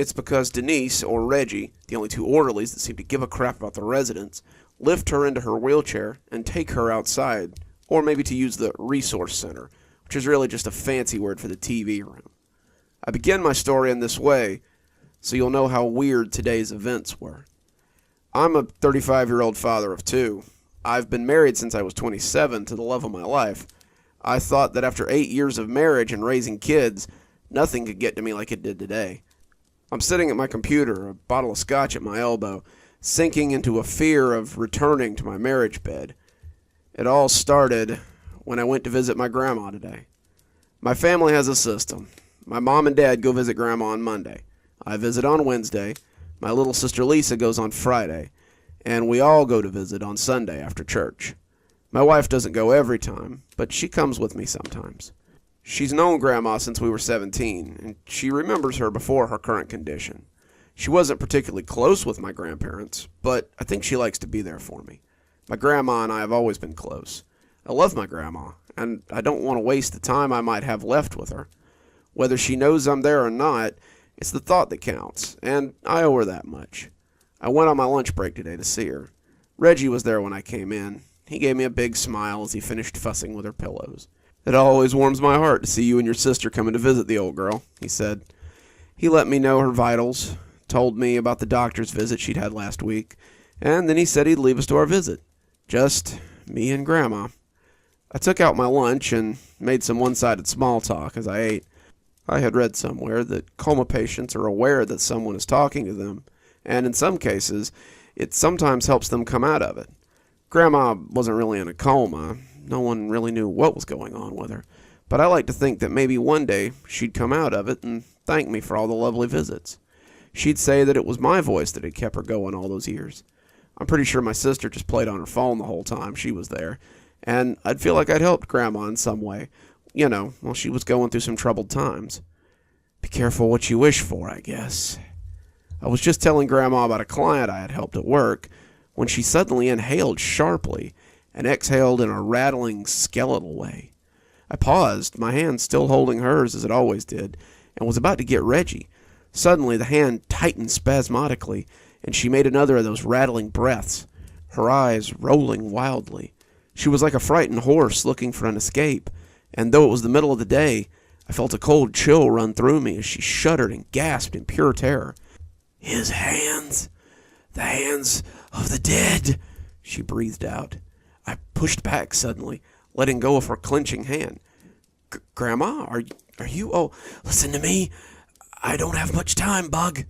It's because Denise, or Reggie, the only two orderlies that seem to give a crap about the residents, lift her into her wheelchair and take her outside, or maybe to use the resource center, which is really just a fancy word for the TV room. I begin my story in this way, so you'll know how weird today's events were. I'm a 35-year-old father of two. I've been married since I was 27 to the love of my life. I thought that after 8 years of marriage and raising kids, nothing could get to me like it did today. I'm sitting at my computer, a bottle of scotch at my elbow, sinking into a fear of returning to my marriage bed. It all started when I went to visit my grandma today. My family has a system. My mom and dad go visit grandma on Monday. I visit on Wednesday. My little sister Lisa goes on Friday. And we all go to visit on Sunday after church. My wife doesn't go every time, but she comes with me sometimes. She's known Grandma since we were 17, and she remembers her before her current condition. She wasn't particularly close with my grandparents, but I think she likes to be there for me. My grandma and I have always been close. I love my grandma, and I don't want to waste the time I might have left with her. Whether she knows I'm there or not, it's the thought that counts, and I owe her that much. I went on my lunch break today to see her. Reggie was there when I came in. He gave me a big smile as he finished fussing with her pillows. "It always warms my heart to see you and your sister coming to visit the old girl," he said. He let me know her vitals, told me about the doctor's visit she'd had last week, and then he said he'd leave us to our visit. Just me and Grandma. I took out my lunch and made some one-sided small talk as I ate. I had read somewhere that coma patients are aware that someone is talking to them, and in some cases, it sometimes helps them come out of it. Grandma wasn't really in a coma. No one really knew what was going on with her, but I like to think that maybe one day she'd come out of it and thank me for all the lovely visits. She'd say that it was my voice that had kept her going all those years. I'm pretty sure my sister just played on her phone the whole time she was there, and I'd feel like I'd helped Grandma in some way, while she was going through some troubled times. Be careful what you wish for, I guess. I was just telling Grandma about a client I had helped at work when she suddenly inhaled sharply and exhaled in a rattling, skeletal way. I paused, my hand still holding hers as it always did, and was about to get Reggie. Suddenly the hand tightened spasmodically, and she made another of those rattling breaths, her eyes rolling wildly. She was like a frightened horse looking for an escape, and though it was the middle of the day, I felt a cold chill run through me as she shuddered and gasped in pure terror. "His hands, the hands of the dead," she breathed out. I pushed back suddenly, letting go of her clenching hand. "Grandma, are you? Oh, listen to me. I don't have much time, Bug."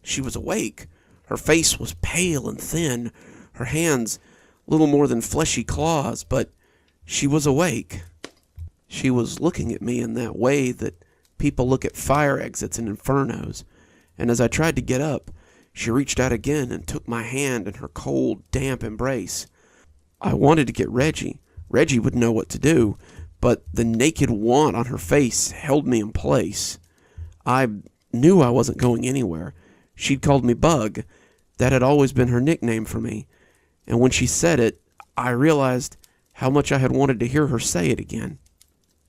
She was awake. Her face was pale and thin, her hands little more than fleshy claws, but she was awake. She was looking at me in that way that people look at fire exits in infernos, and as I tried to get up, she reached out again and took my hand in her cold, damp embrace. I wanted to get Reggie. Reggie would know what to do, but the naked want on her face held me in place. I knew I wasn't going anywhere. She'd called me Bug. That had always been her nickname for me. And when she said it, I realized how much I had wanted to hear her say it again.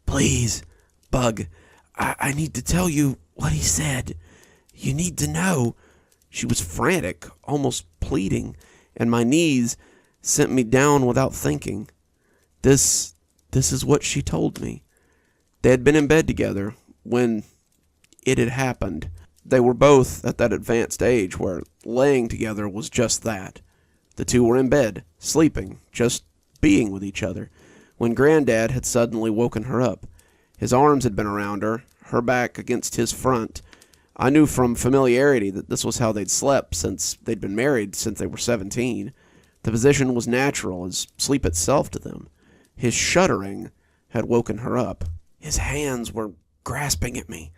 "Please, Bug, I need to tell you what he said. You need to know." She was frantic, almost pleading, and my knees sent me down without thinking. This is what she told me. They had been in bed together when it had happened. They were both at that advanced age where laying together was just that. The two were in bed, sleeping, just being with each other, when Granddad had suddenly woken her up. His arms had been around her, her back against his front. I knew from familiarity that this was how they'd slept since they'd been married since they were 17. The position was natural as sleep itself to them. His shuddering had woken her up. His hands were grasping at me.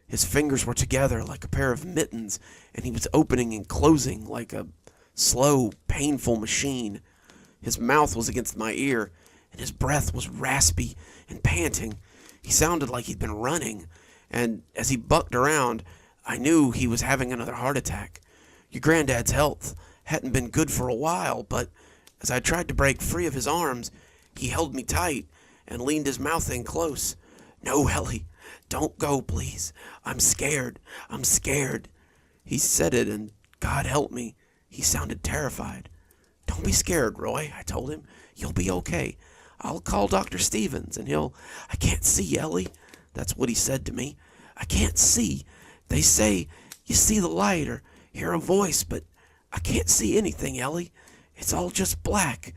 His fingers were together like a pair of mittens, and he was opening and closing like a slow, painful machine. His mouth was against my ear, and his breath was raspy and panting. He sounded like he'd been running, and as he bucked around, I knew he was having another heart attack. Your granddad's health hadn't been good for a while, but as I tried to break free of his arms, he held me tight and leaned his mouth in close. "No, Ellie, don't go, please. I'm scared. He said it, and God help me, he sounded terrified. "Don't be scared, Roy," I told him. "You'll be okay. I'll call Dr. Stevens, and he'll—" "I can't see, Ellie." That's what he said to me. "I can't see. They say you see the light or hear a voice, but I can't see anything, Ellie. It's all just black.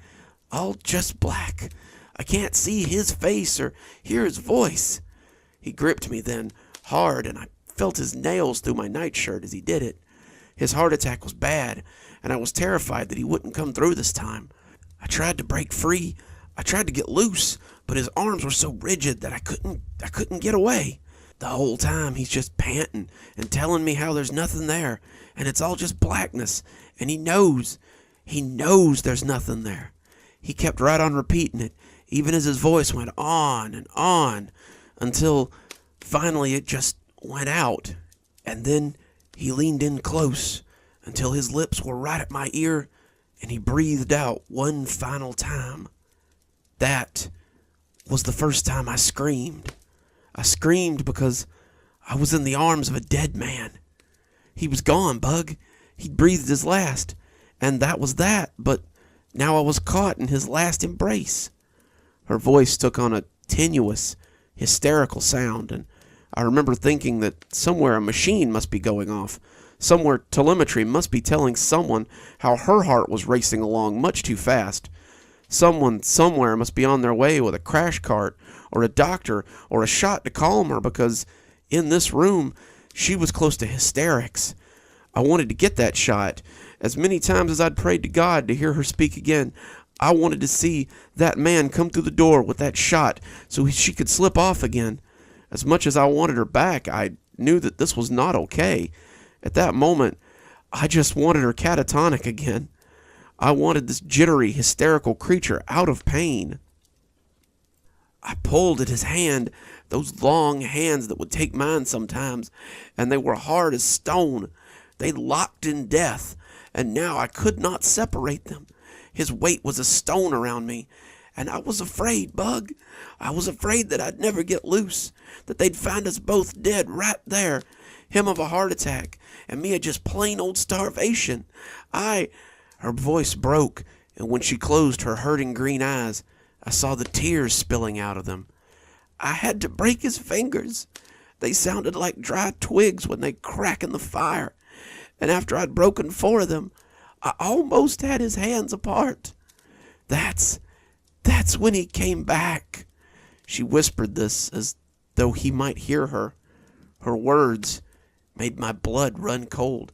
All just black. I can't see his face or hear his voice." He gripped me then, hard, and I felt his nails through my nightshirt as he did it. His heart attack was bad, and I was terrified that he wouldn't come through this time. I tried to break free. I tried to get loose, but his arms were so rigid that I couldn't get away. The whole time he's just panting and telling me how there's nothing there, and it's all just blackness, and he knows there's nothing there. He kept right on repeating it, even as his voice went on and on, until finally it just went out, and then he leaned in close until his lips were right at my ear, and he breathed out one final time. That was the first time I screamed. I screamed because I was in the arms of a dead man. He was gone, Bug. He'd breathed his last, and that was that, but now I was caught in his last embrace. Her voice took on a tenuous, hysterical sound, and I remember thinking that somewhere a machine must be going off. Somewhere telemetry must be telling someone how her heart was racing along much too fast. Someone somewhere must be on their way with a crash cart or a doctor or a shot to calm her, because in this room she was close to hysterics. I wanted to get that shot. As many times as I'd prayed to God to hear her speak again, I wanted to see that man come through the door with that shot so she could slip off again. As much as I wanted her back, I knew that this was not okay. At that moment, I just wanted her catatonic again. I wanted this jittery, hysterical creature out of pain. I pulled at his hand, those long hands that would take mine sometimes, and they were hard as stone. They locked in death, and now I could not separate them. His weight was a stone around me, and I was afraid, Bug. I was afraid that I'd never get loose, that they'd find us both dead right there, him of a heart attack, and me of just plain old starvation. Her voice broke, and when she closed her hurting green eyes, I saw the tears spilling out of them. I had to break his fingers. They sounded like dry twigs when they crack in the fire, and after I'd broken 4 of them, I almost had his hands apart. That's when he came back. She whispered this as though he might hear her. Her words made my blood run cold.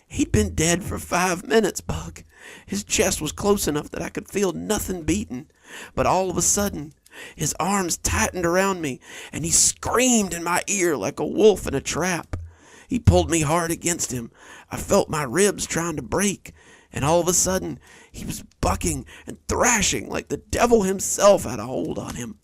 He'd been dead for 5 minutes, Bug. His chest was close enough that I could feel nothing beating. But all of a sudden, his arms tightened around me, and he screamed in my ear like a wolf in a trap. He pulled me hard against him. I felt my ribs trying to break, and all of a sudden, he was bucking and thrashing like the devil himself had a hold on him.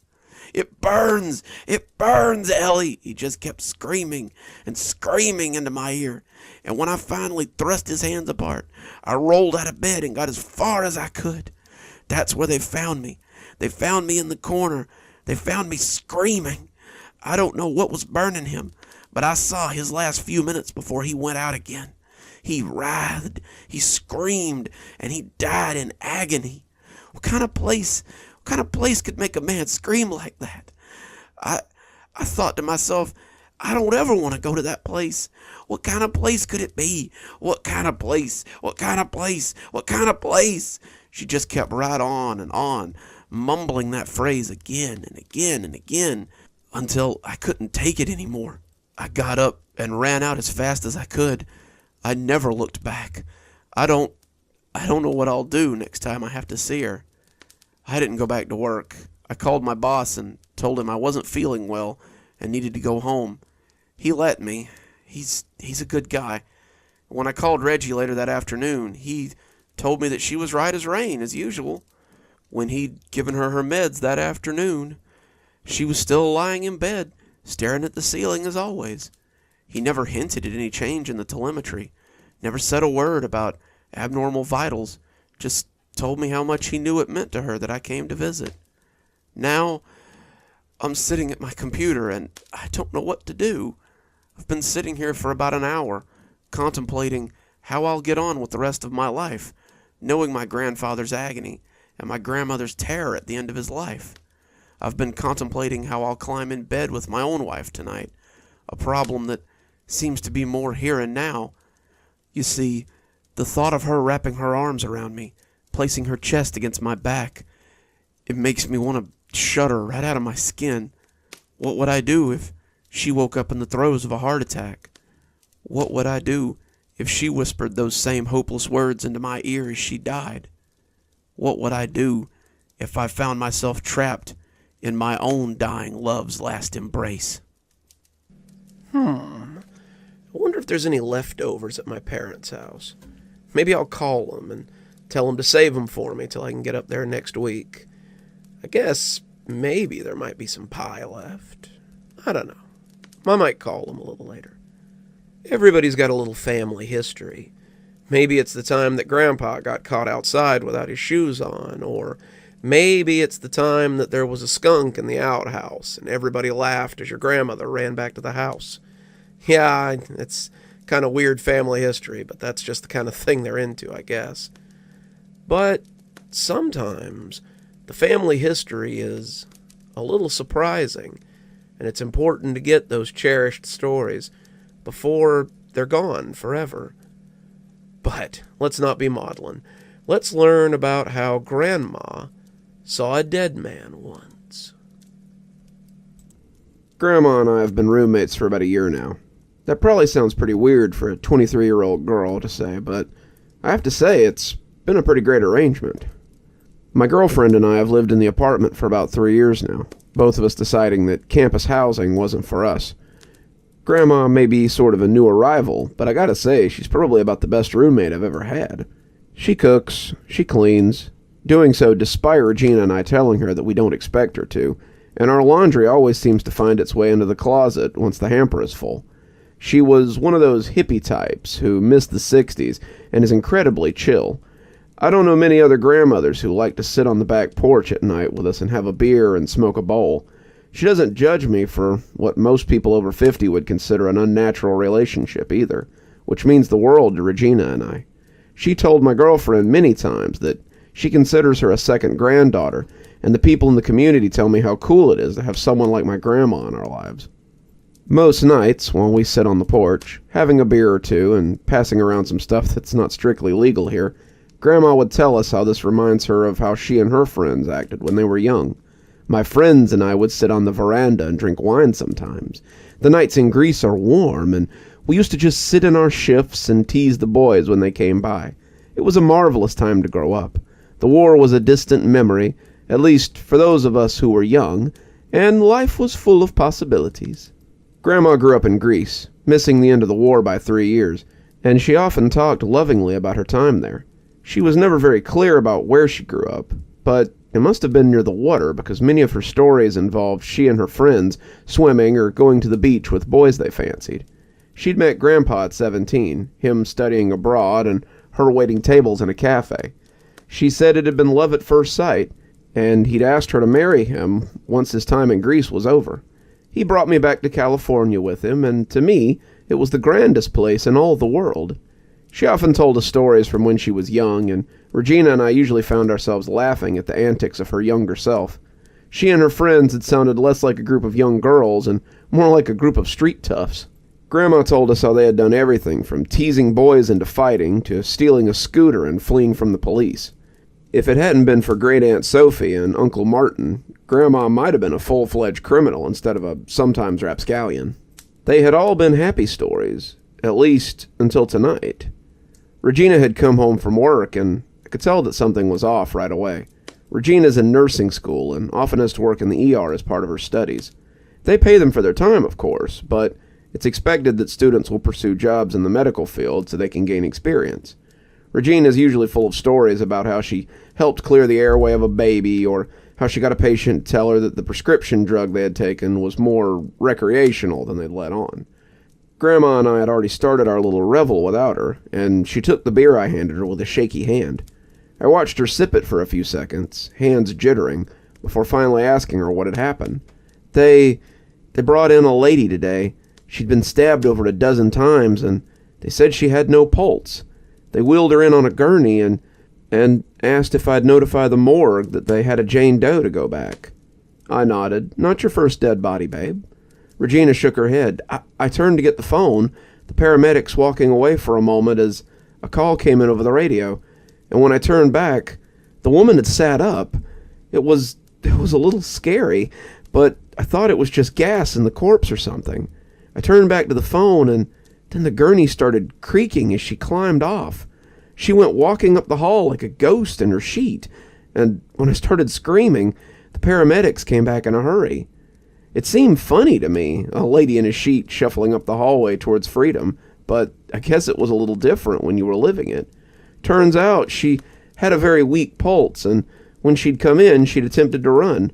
"It burns! It burns, Ellie!" He just kept screaming and screaming into my ear. And when I finally thrust his hands apart, I rolled out of bed and got as far as I could. That's where they found me. They found me in the corner. They found me screaming. I don't know what was burning him, but I saw his last few minutes before he went out again. He writhed, he screamed, and he died in agony. What kind of place could make a man scream like that? I thought to myself, I don't ever want to go to that place. What kind of place could it be? What kind of place? What kind of place? What kind of place? She just kept right on, mumbling that phrase again and again and again, until I couldn't take it anymore. I got up and ran out as fast as I could. I never looked back. I don't know what I'll do next time I have to see her. I didn't go back to work. I called my boss and told him I wasn't feeling well and needed to go home. He let me. He's a good guy. When I called Reggie later that afternoon, he told me that she was right as rain, as usual. When he'd given her her meds that afternoon, she was still lying in bed, staring at the ceiling as always. He never hinted at any change in the telemetry, never said a word about abnormal vitals, just told me how much he knew it meant to her that I came to visit. Now, I'm sitting at my computer and I don't know what to do. I've been sitting here for about an hour, contemplating how I'll get on with the rest of my life, knowing my grandfather's agony and my grandmother's terror at the end of his life. I've been contemplating how I'll climb in bed with my own wife tonight, a problem that seems to be more here and now. You see, the thought of her wrapping her arms around me, placing her chest against my back, it makes me want to shudder right out of my skin. What would I do if she woke up in the throes of a heart attack? What would I do if she whispered those same hopeless words into my ear as she died? What would I do if I found myself trapped in my own dying love's last embrace? I wonder if there's any leftovers at my parents' house. Maybe I'll call them and tell them to save them for me till I can get up there next week. I guess maybe there might be some pie left. I don't know. I might call them a little later. Everybody's got a little family history. Maybe it's the time that Grandpa got caught outside without his shoes on, or maybe it's the time that there was a skunk in the outhouse and everybody laughed as your grandmother ran back to the house. Yeah, it's kind of weird family history, but that's just the kind of thing they're into, I guess. But sometimes the family history is a little surprising, and it's important to get those cherished stories before they're gone forever. But let's not be maudlin. Let's learn about how Grandma saw a dead man once. Grandma and I have been roommates for about a year now. That probably sounds pretty weird for a 23-year-old girl to say, but I have to say it's been a pretty great arrangement. My girlfriend and I have lived in the apartment for about 3 years now, both of us deciding that campus housing wasn't for us. Grandma may be sort of a new arrival, but I gotta say she's probably about the best roommate I've ever had. She cooks, she cleans, doing so despite Regina and I telling her that we don't expect her to, and our laundry always seems to find its way into the closet once the hamper is full. She was one of those hippie types who missed the 60s and is incredibly chill. I don't know many other grandmothers who like to sit on the back porch at night with us and have a beer and smoke a bowl. She doesn't judge me for what most people over 50 would consider an unnatural relationship either, which means the world to Regina and I. She told my girlfriend many times that she considers her a second granddaughter, and the people in the community tell me how cool it is to have someone like my grandma in our lives. Most nights, while we sit on the porch, having a beer or two and passing around some stuff that's not strictly legal here, Grandma would tell us how this reminds her of how she and her friends acted when they were young. My friends and I would sit on the veranda and drink wine sometimes. The nights in Greece are warm, and we used to just sit in our shifts and tease the boys when they came by. It was a marvelous time to grow up. The war was a distant memory, at least for those of us who were young, and life was full of possibilities. Grandma grew up in Greece, missing the end of the war by 3 years, and she often talked lovingly about her time there. She was never very clear about where she grew up, but it must have been near the water because many of her stories involved she and her friends swimming or going to the beach with boys they fancied. She'd met Grandpa at 17, him studying abroad and her waiting tables in a cafe. She said it had been love at first sight, and he'd asked her to marry him once his time in Greece was over. He brought me back to California with him, and to me, it was the grandest place in all the world. She often told us stories from when she was young, and Regina and I usually found ourselves laughing at the antics of her younger self. She and her friends had sounded less like a group of young girls and more like a group of street toughs. Grandma told us how they had done everything from teasing boys into fighting to stealing a scooter and fleeing from the police. If it hadn't been for Great Aunt Sophie and Uncle Martin, Grandma might have been a full-fledged criminal instead of a sometimes rapscallion. They had all been happy stories, at least until tonight. Regina had come home from work, and I could tell that something was off right away. Regina's in nursing school and often has to work in the ER as part of her studies. They pay them for their time, of course, but it's expected that students will pursue jobs in the medical field so they can gain experience. Regina is usually full of stories about how she helped clear the airway of a baby, or how she got a patient to tell her that the prescription drug they had taken was more recreational than they'd let on. Grandma and I had already started our little revel without her, and she took the beer I handed her with a shaky hand. I watched her sip it for a few seconds, hands jittering, before finally asking her what had happened. They brought in a lady today. She'd been stabbed over a dozen times, and They said she had no pulse. They wheeled her in on a gurney and asked if I'd notify the morgue that they had a Jane Doe to go back. I nodded. Not your first dead body, babe. Regina shook her head. I turned to get the phone, the paramedics walking away for a moment as a call came in over the radio, and when I turned back, the woman had sat up. It was a little scary, but I thought it was just gas in the corpse or something. I turned back to the phone, and then the gurney started creaking as she climbed off. She went walking up the hall like a ghost in her sheet, and when I started screaming, the paramedics came back in a hurry. It seemed funny to me, a lady in a sheet shuffling up the hallway towards freedom, but I guess it was a little different when you were living it. Turns out she had a very weak pulse, and when she'd come in, she'd attempted to run.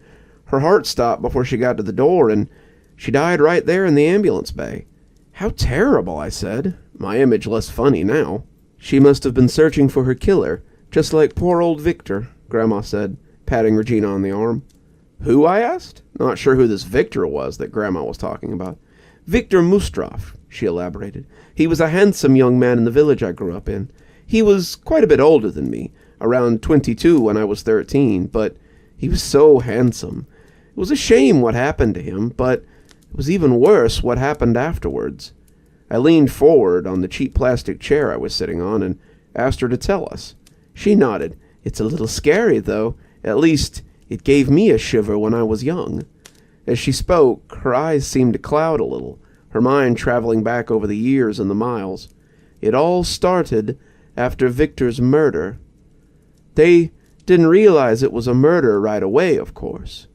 Her heart stopped before she got to the door, and she died right there in the ambulance bay. How terrible, I said, my image less funny now. She must have been searching for her killer, just like poor old Victor, Grandma said, patting Regina on the arm. Who, I asked? Not sure who this Victor was that Grandma was talking about. Victor Mustroff, she elaborated. He was a handsome young man in the village I grew up in. He was quite a bit older than me, around 22 when I was 13, but he was so handsome. It was a shame what happened to him, but it was even worse what happened afterwards. I leaned forward on the cheap plastic chair I was sitting on and asked her to tell us. She nodded. It's a little scary, though. At least, it gave me a shiver when I was young. As she spoke, her eyes seemed to cloud a little, her mind traveling back over the years and the miles. It all started after Victor's murder. They didn't realize it was a murder right away, of course.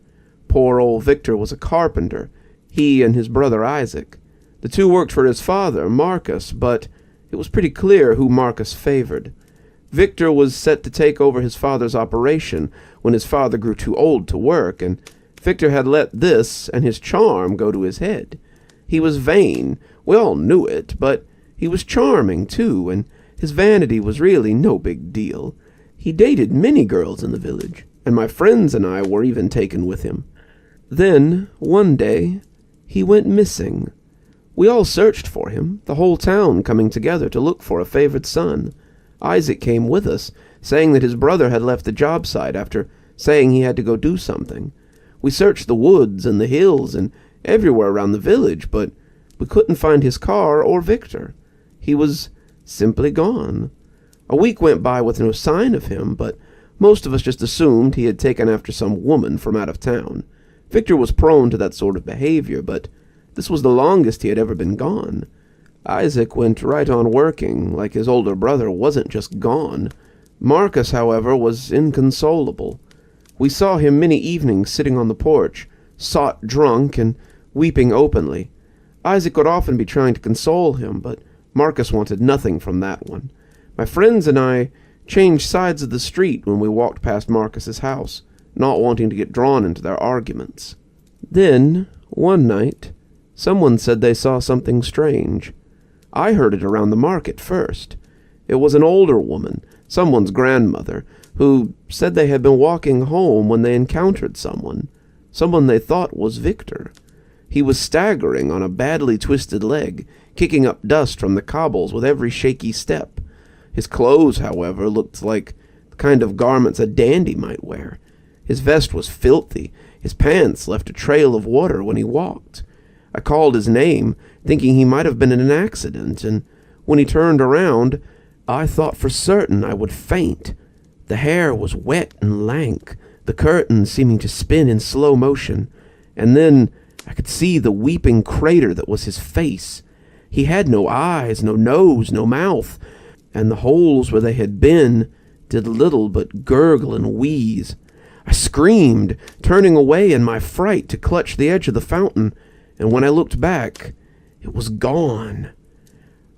Poor old Victor was a carpenter, he and his brother Isaac. The two worked for his father, Marcus, but it was pretty clear who Marcus favored. Victor was set to take over his father's operation when his father grew too old to work, and Victor had let this and his charm go to his head. He was vain, we all knew it, but he was charming too, and his vanity was really no big deal. He dated many girls in the village, and my friends and I were even taken with him. Then, one day, he went missing. We all searched for him, the whole town coming together to look for a favored son. Isaac came with us, saying that his brother had left the job site after saying he had to go do something. We searched the woods and the hills and everywhere around the village, but we couldn't find his car or Victor. He was simply gone. A week went by with no sign of him, but most of us just assumed he had taken after some woman from out of town. Victor was prone to that sort of behavior, but this was the longest he had ever been gone. Isaac went right on working, like his older brother wasn't just gone. Marcus, however, was inconsolable. We saw him many evenings sitting on the porch, sot drunk and weeping openly. Isaac would often be trying to console him, but Marcus wanted nothing from that one. My friends and I changed sides of the street when we walked past Marcus's house, not wanting to get drawn into their arguments. Then, one night, someone said they saw something strange. I heard it around the market first. It was an older woman, someone's grandmother, who said they had been walking home when they encountered someone they thought was Victor. He was staggering on a badly twisted leg, kicking up dust from the cobbles with every shaky step. His clothes, however, looked like the kind of garments a dandy might wear. His vest was filthy. His pants left a trail of water when he walked. I called his name, thinking he might have been in an accident, and when he turned around, I thought for certain I would faint. The hair was wet and lank, the curtains seeming to spin in slow motion, and then I could see the weeping crater that was his face. He had no eyes, no nose, no mouth, and the holes where they had been did little but gurgle and wheeze. I screamed, turning away in my fright to clutch the edge of the fountain, and when I looked back, it was gone.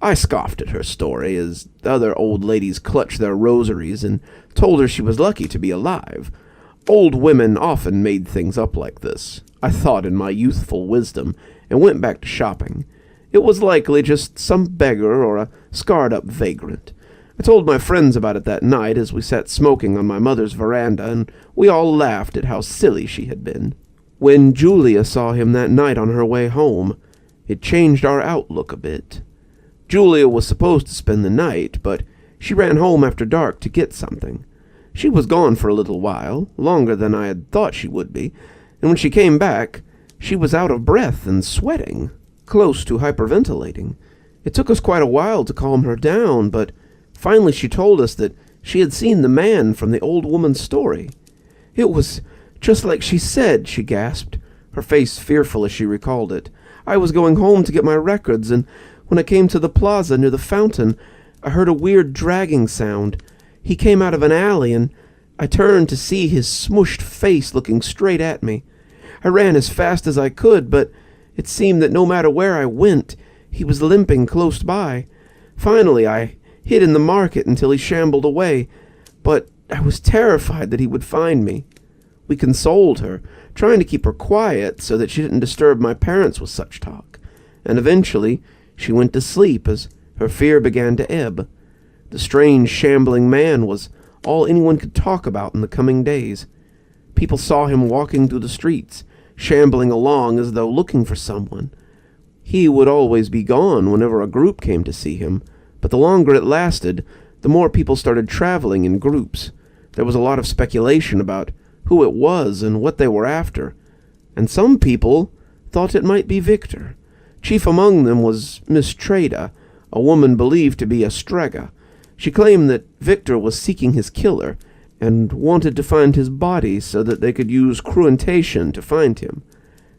I scoffed at her story as the other old ladies clutched their rosaries and told her she was lucky to be alive. Old women often made things up like this, I thought in my youthful wisdom, and went back to shopping. It was likely just some beggar or a scarred-up vagrant. I told my friends about it that night as we sat smoking on my mother's veranda, and we all laughed at how silly she had been. When Julia saw him that night on her way home, it changed our outlook a bit. Julia was supposed to spend the night, but she ran home after dark to get something. She was gone for a little while, longer than I had thought she would be, and when she came back, she was out of breath and sweating, close to hyperventilating. It took us quite a while to calm her down, but finally she told us that she had seen the man from the old woman's story. It was just like she said, she gasped, her face fearful as she recalled it. I was going home to get my records, and when I came to the plaza near the fountain, I heard a weird dragging sound. He came out of an alley, and I turned to see his smushed face looking straight at me. I ran as fast as I could, but it seemed that no matter where I went, he was limping close by. Finally, I hid in the market until he shambled away, but I was terrified that he would find me. We consoled her, trying to keep her quiet so that she didn't disturb my parents with such talk, and eventually she went to sleep as her fear began to ebb. The strange, shambling man was all anyone could talk about in the coming days. People saw him walking through the streets, shambling along as though looking for someone. He would always be gone whenever a group came to see him, but the longer it lasted, the more people started traveling in groups. There was a lot of speculation about who it was and what they were after, and some people thought it might be Victor. Chief among them was Miss Treda, a woman believed to be a Strega. She claimed that Victor was seeking his killer, and wanted to find his body so that they could use cruentation to find him.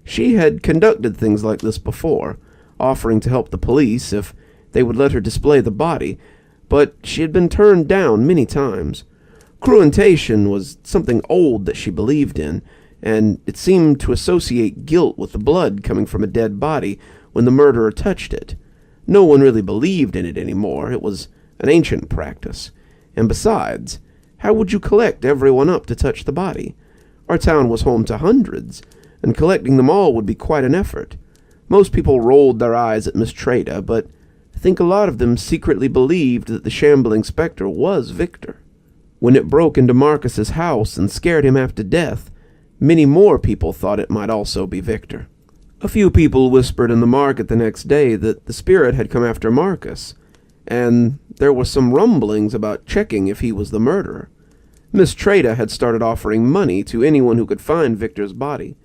She had conducted things like this before, offering to help the police if they would let her display the body, but she had been turned down many times. Cruentation was something old that she believed in, and it seemed to associate guilt with the blood coming from a dead body when the murderer touched it. No one really believed in it anymore. It was an ancient practice. And besides, how would you collect everyone up to touch the body? Our town was home to hundreds, and collecting them all would be quite an effort. Most people rolled their eyes at Miss Treda, but I think a lot of them secretly believed that the shambling specter was Victor. When it broke into Marcus's house and scared him half to death, many more people thought it might also be Victor. A few people whispered in the market the next day that the spirit had come after Marcus, and there were some rumblings about checking if he was the murderer. Miss Treda had started offering money to anyone who could find Victor's body.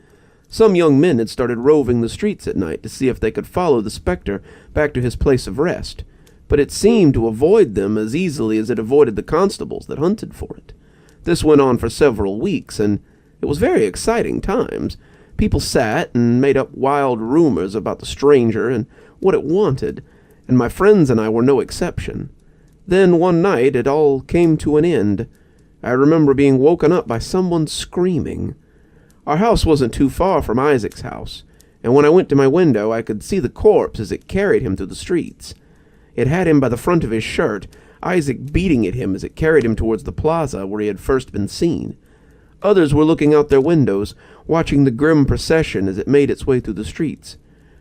Some young men had started roving the streets at night to see if they could follow the specter back to his place of rest, but it seemed to avoid them as easily as it avoided the constables that hunted for it. This went on for several weeks, and it was very exciting times. People sat and made up wild rumors about the stranger and what it wanted, and my friends and I were no exception. Then one night it all came to an end. I remember being woken up by someone screaming. Our house wasn't too far from Isaac's house, and when I went to my window I could see the corpse as it carried him through the streets. It had him by the front of his shirt, Isaac beating at him as it carried him towards the plaza where he had first been seen. Others were looking out their windows, watching the grim procession as it made its way through the streets.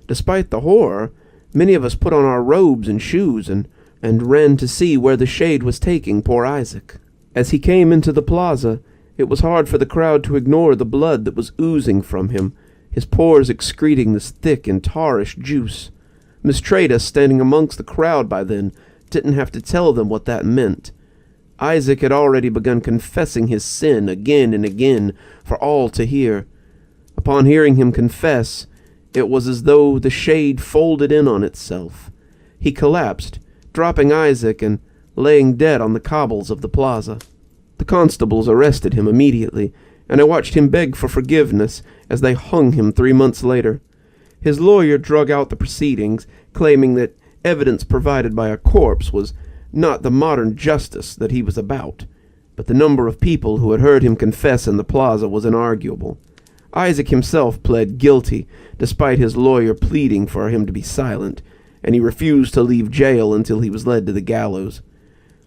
Despite the horror, many of us put on our robes and shoes and ran to see where the shade was taking poor Isaac. As he came into the plaza, it was hard for the crowd to ignore the blood that was oozing from him, his pores excreting this thick and tarish juice. Miss Treda, standing amongst the crowd by then, didn't have to tell them what that meant. Isaac had already begun confessing his sin again and again for all to hear. Upon hearing him confess, it was as though the shade folded in on itself. He collapsed, dropping Isaac and laying dead on the cobbles of the plaza. The constables arrested him immediately, and I watched him beg for forgiveness as they hung him 3 months later. His lawyer drug out the proceedings, claiming that evidence provided by a corpse was not the modern justice that he was about, but the number of people who had heard him confess in the plaza was inarguable. Isaac himself pled guilty, despite his lawyer pleading for him to be silent, and he refused to leave jail until he was led to the gallows.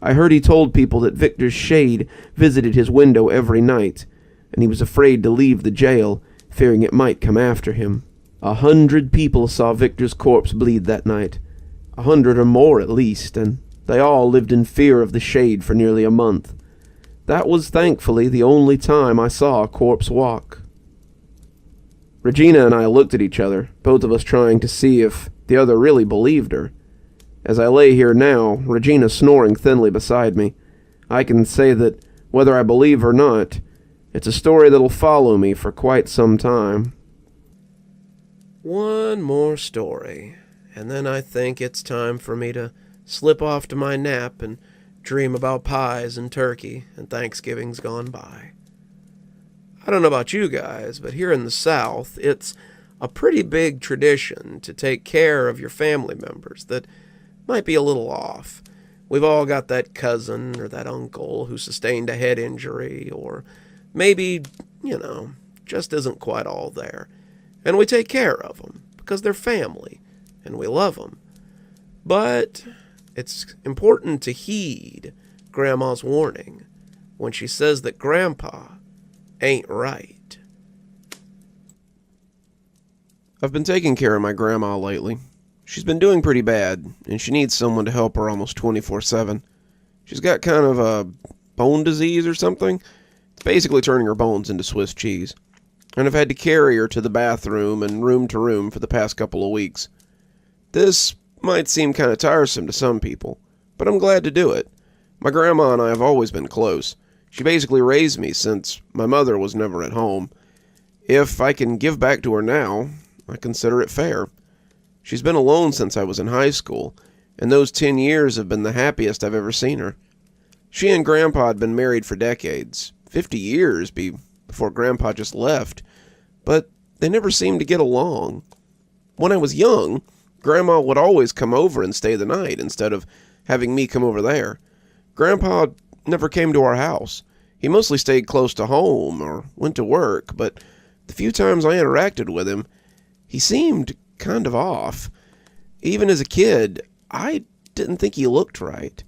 I heard he told people that Victor's shade visited his window every night, and he was afraid to leave the jail, fearing it might come after him. 100 people saw Victor's corpse bleed that night, 100 or more at least, and they all lived in fear of the shade for nearly a month. That was thankfully the only time I saw a corpse walk. Regina and I looked at each other, both of us trying to see if the other really believed her. As I lay here now, Regina snoring thinly beside me, I can say that, whether I believe or not, it's a story that'll follow me for quite some time. One more story, and then I think it's time for me to slip off to my nap and dream about pies and turkey and Thanksgiving's gone by. I don't know about you guys, but here in the South, it's a pretty big tradition to take care of your family members that might be a little off. We've all got that cousin or that uncle who sustained a head injury or maybe, just isn't quite all there. And we take care of them because they're family and we love them. But it's important to heed Grandma's warning when she says that Grandpa ain't right. I've been taking care of my grandma lately. She's been doing pretty bad, and she needs someone to help her almost 24/7. She's got kind of a bone disease or something. It's basically turning her bones into Swiss cheese. And I've had to carry her to the bathroom and room to room for the past couple of weeks. This might seem kind of tiresome to some people, but I'm glad to do it. My grandma and I have always been close. She basically raised me since my mother was never at home. If I can give back to her now, I consider it fair. She's been alone since I was in high school, and those 10 years have been the happiest I've ever seen her. She and Grandpa had been married for decades, 50 years before Grandpa just left, but they never seemed to get along. When I was young, Grandma would always come over and stay the night instead of having me come over there. Grandpa never came to our house. He mostly stayed close to home or went to work, but the few times I interacted with him, he seemed kind of off. Even as a kid, I didn't think he looked right.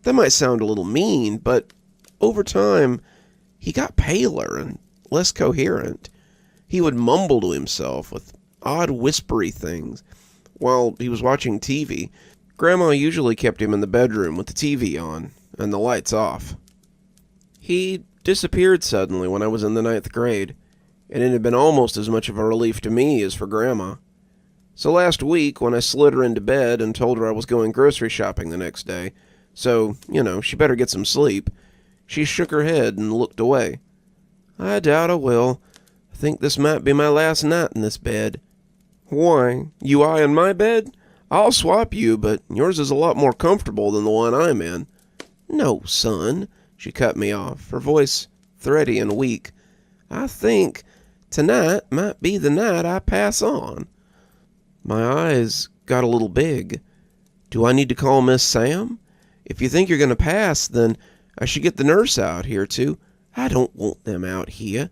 That might sound a little mean, but over time, he got paler and less coherent. He would mumble to himself with odd whispery things while he was watching TV. Grandma usually kept him in the bedroom with the TV on and the lights off. He disappeared suddenly when I was in the 9th grade, and it had been almost as much of a relief to me as for Grandma. So last week, when I slid her into bed and told her I was going grocery shopping the next day, so, she better get some sleep, she shook her head and looked away. I doubt I will. I think this might be my last night in this bed. Why, you eyeing my bed? I'll swap you, but yours is a lot more comfortable than the one I'm in. No, son, she cut me off, her voice thready and weak. I think tonight might be the night I pass on. My eyes got a little big. Do I need to call Miss Sam? If you think you're going to pass, then I should get the nurse out here, too. I don't want them out here.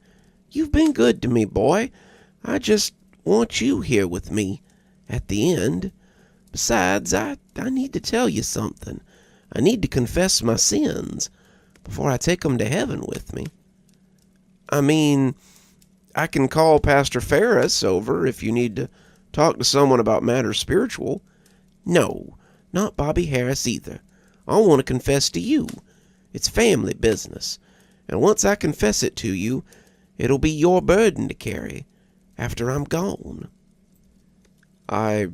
You've been good to me, boy. I just want you here with me at the end. Besides, I need to tell you something. I need to confess my sins before I take them to heaven with me. I mean, I can call Pastor Ferris over if you need to talk to someone about matters spiritual. No, not Bobby Harris either. I want to confess to you. It's family business. And once I confess it to you, it'll be your burden to carry after I'm gone. I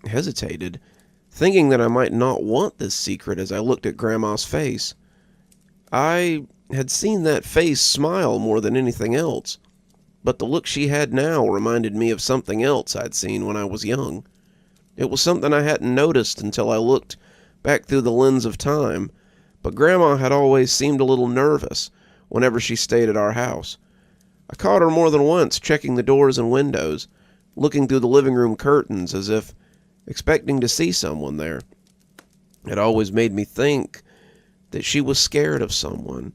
hesitated, thinking that I might not want this secret as I looked at Grandma's face. I had seen that face smile more than anything else, but the look she had now reminded me of something else I'd seen when I was young. It was something I hadn't noticed until I looked back through the lens of time, but Grandma had always seemed a little nervous whenever she stayed at our house. I caught her more than once checking the doors and windows, looking through the living room curtains as if expecting to see someone there. It always made me think that she was scared of someone.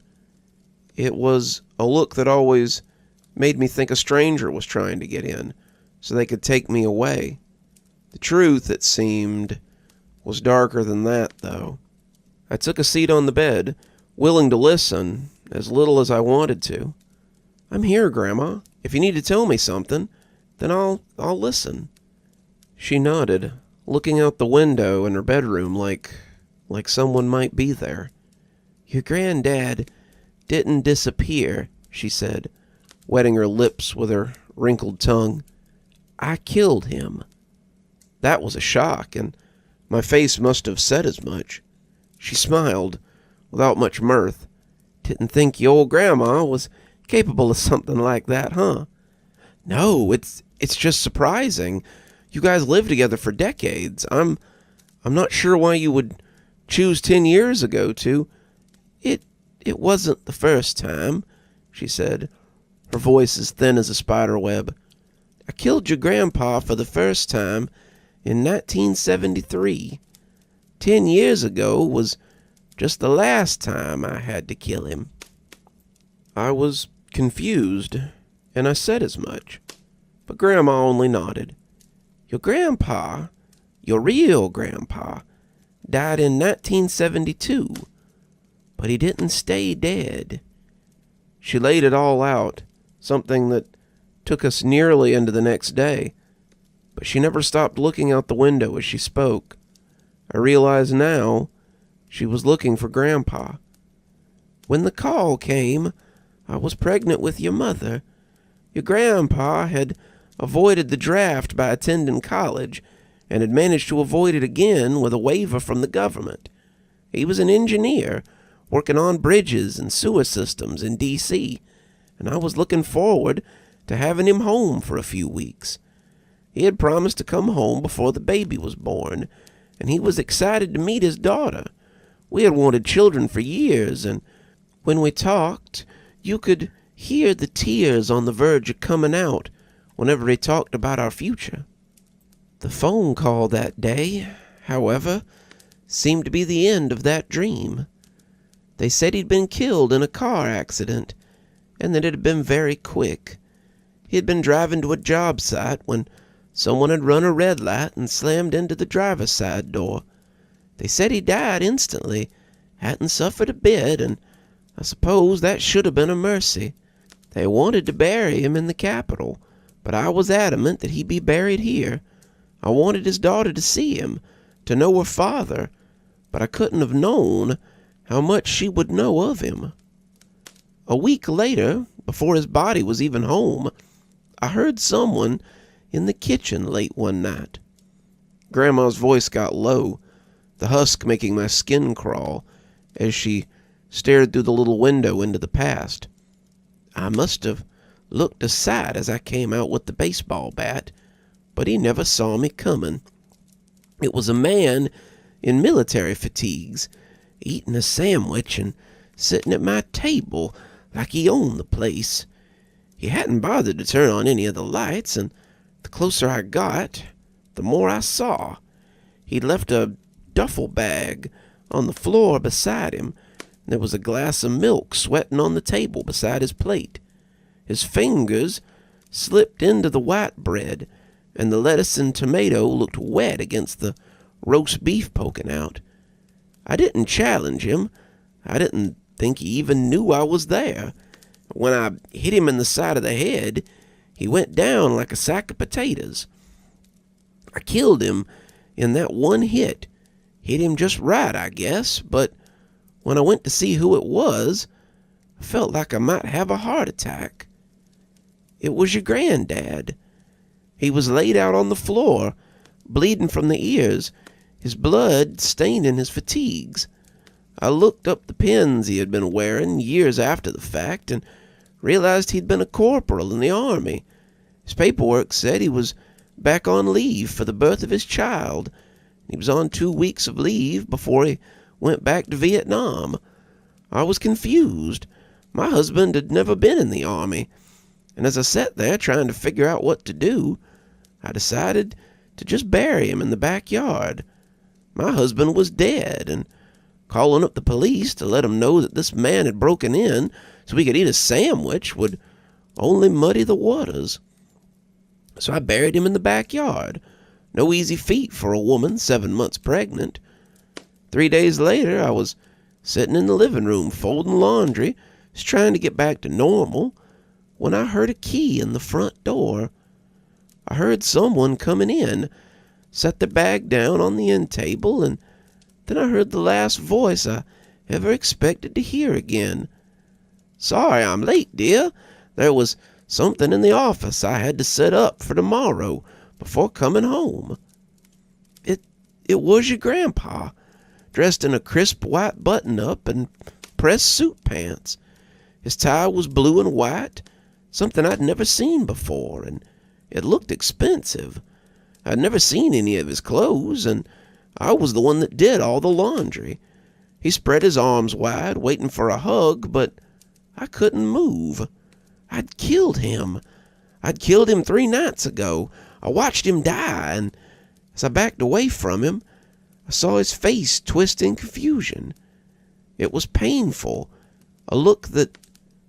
It was a look that always made me think a stranger was trying to get in so they could take me away. The truth, it seemed, was darker than that, though. I took a seat on the bed, willing to listen as little as I wanted to. I'm here, Grandma. If you need to tell me something, then I'll listen. She nodded, looking out the window in her bedroom like someone might be there. Your granddad didn't disappear, she said, wetting her lips with her wrinkled tongue. I killed him. That was a shock, and My face must have said as much. She smiled, without much mirth. Didn't think your old grandma was capable of something like that, huh? No, it's just surprising. You guys lived together for decades. I'm not sure why you would choose 10 years ago to... It wasn't the first time, she said, her voice as thin as a spider web. I killed your grandpa for the first time in 1973. 10 years ago was just the last time I had to kill him. I was confused, and I said as much, but Grandma only nodded. Your grandpa, your real grandpa, died in 1972, but he didn't stay dead. She laid it all out, something that took us nearly into the next day, but she never stopped looking out the window as she spoke. I realize now she was looking for Grandpa. When the call came, I was pregnant with your mother. Your grandpa had avoided the draft by attending college and had managed to avoid it again with a waiver from the government. He was an engineer working on bridges and sewer systems in D.C., and I was looking forward to having him home for a few weeks. He had promised to come home before the baby was born, and he was excited to meet his daughter. We had wanted children for years, and when we talked, you could hear the tears on the verge of coming out whenever he talked about our future. The phone call that day, however, seemed to be the end of that dream. They said he'd been killed in a car accident, and that it had been very quick. He had been driving to a job site when someone had run a red light and slammed into the driver's side door. They said he died instantly, hadn't suffered a bit, and I suppose that should have been a mercy. They wanted to bury him in the Capitol, but I was adamant that he be buried here. I wanted his daughter to see him, to know her father, but I couldn't have known how much she would know of him. A week later, before his body was even home, I heard someone in the kitchen late one night. Grandma's voice got low, the husk making my skin crawl as she stared through the little window into the past. I must have looked aside as I came out with the baseball bat, but he never saw me coming. It was a man in military fatigues, eating a sandwich and sitting at my table like he owned the place. He hadn't bothered to turn on any of the lights, and the closer I got, the more I saw. He'd left a duffel bag on the floor beside him, and there was a glass of milk sweating on the table beside his plate. His fingers slipped into the white bread, and the lettuce and tomato looked wet against the roast beef poking out. I didn't challenge him. I didn't think he even knew I was there. When I hit him in the side of the head, he went down like a sack of potatoes. I killed him in that one hit. Hit him just right, I guess, but when I went to see who it was, I felt like I might have a heart attack. It was your granddad. He was laid out on the floor, bleeding from the ears, his blood staining his fatigues. I looked up the pins he had been wearing years after the fact and realized he'd been a corporal in the army. His paperwork said he was back on leave for the birth of his child. He was on 2 weeks of leave before he went back to Vietnam. I was confused. My husband had never been in the army, and as I sat there trying to figure out what to do, I decided to just bury him in the backyard. My husband was dead, and calling up the police to let them know that this man had broken in so we could eat a sandwich would only muddy the waters. So I buried him in the backyard. No easy feat for a woman 7 months pregnant. 3 days later, I was sitting in the living room folding laundry, just trying to get back to normal, when I heard a key in the front door. I heard someone coming in, set the bag down on the end table, and then I heard the last voice I ever expected to hear again. "Sorry I'm late, dear. There was something in the office I had to set up for tomorrow before coming home." it was your grandpa, dressed in a crisp white button-up and pressed suit pants. His tie was blue and white, something I'd never seen before, and it looked expensive. I'd never seen any of his clothes, and I was the one that did all the laundry. He spread his arms wide, waiting for a hug, but I couldn't move. I'd killed him. I'd killed him 3 nights ago. I watched him die, and as I backed away from him, I saw his face twist in confusion. It was painful, a look that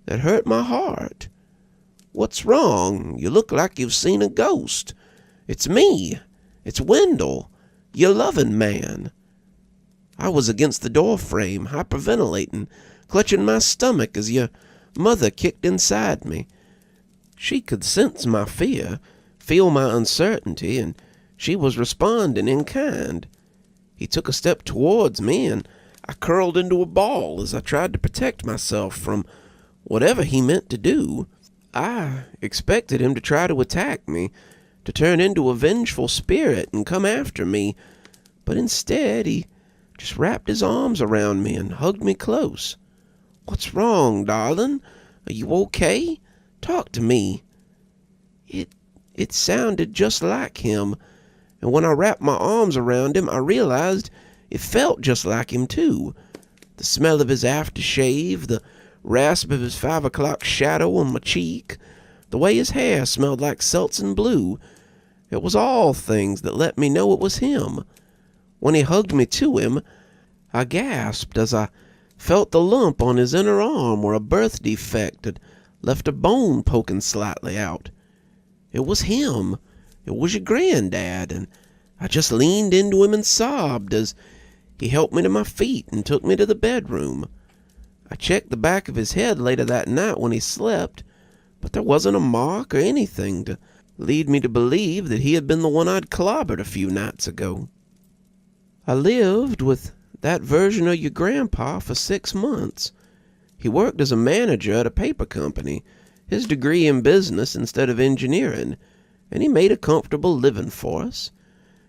hurt my heart. "What's wrong? You look like you've seen a ghost." "It's me. It's Wendell, your loving man." I was against the door frame, hyperventilating, clutching my stomach as your mother kicked inside me. She could sense my fear, feel my uncertainty, and she was responding in kind. He took a step towards me, and I curled into a ball as I tried to protect myself from whatever he meant to do. I expected him to try to attack me, to turn into a vengeful spirit and come after me, but instead he just wrapped his arms around me and hugged me close. "What's wrong, darling? Are you okay? Talk to me." It sounded just like him, and when I wrapped my arms around him, I realized it felt just like him, too. The smell of his aftershave, the rasp of his 5 o'clock shadow on my cheek, the way his hair smelled like seltzer blue. It was all things that let me know it was him. When he hugged me to him, I gasped as I felt the lump on his inner arm where a birth defect had left a bone poking slightly out. It was him. It was your granddad, and I just leaned into him and sobbed as he helped me to my feet and took me to the bedroom. I checked the back of his head later that night when he slept, but there wasn't a mark or anything to lead me to believe that he had been the one I'd clobbered a few nights ago. I lived with that version of your grandpa for 6 months. He worked as a manager at a paper company, his degree in business instead of engineering, and he made a comfortable living for us.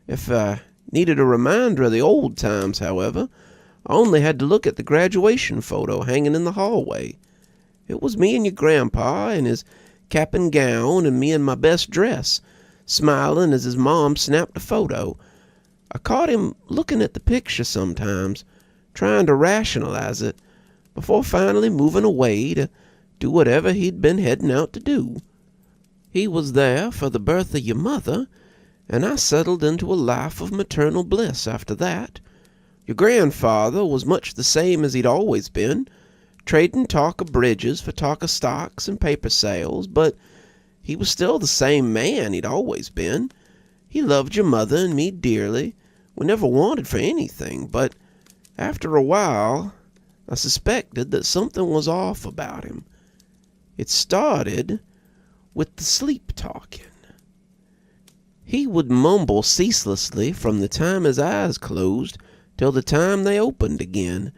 If I needed a reminder of the old times, however, I only had to look at the graduation photo hanging in the hallway. It was me and your grandpa in his cap and gown, and me in my best dress, smiling as his mom snapped a photo. I caught him looking at the picture sometimes, trying to rationalize it, before finally moving away to do whatever he'd been heading out to do. He was there for the birth of your mother, and I settled into a life of maternal bliss after that. Your grandfather was much the same as he'd always been, trading talk of bridges for talk of stocks and paper sales, but he was still the same man he'd always been. He loved your mother and me dearly. We never wanted for anything, but after a while, I suspected that something was off about him. It started with the sleep talking. He would mumble ceaselessly from the time his eyes closed till the time they opened again.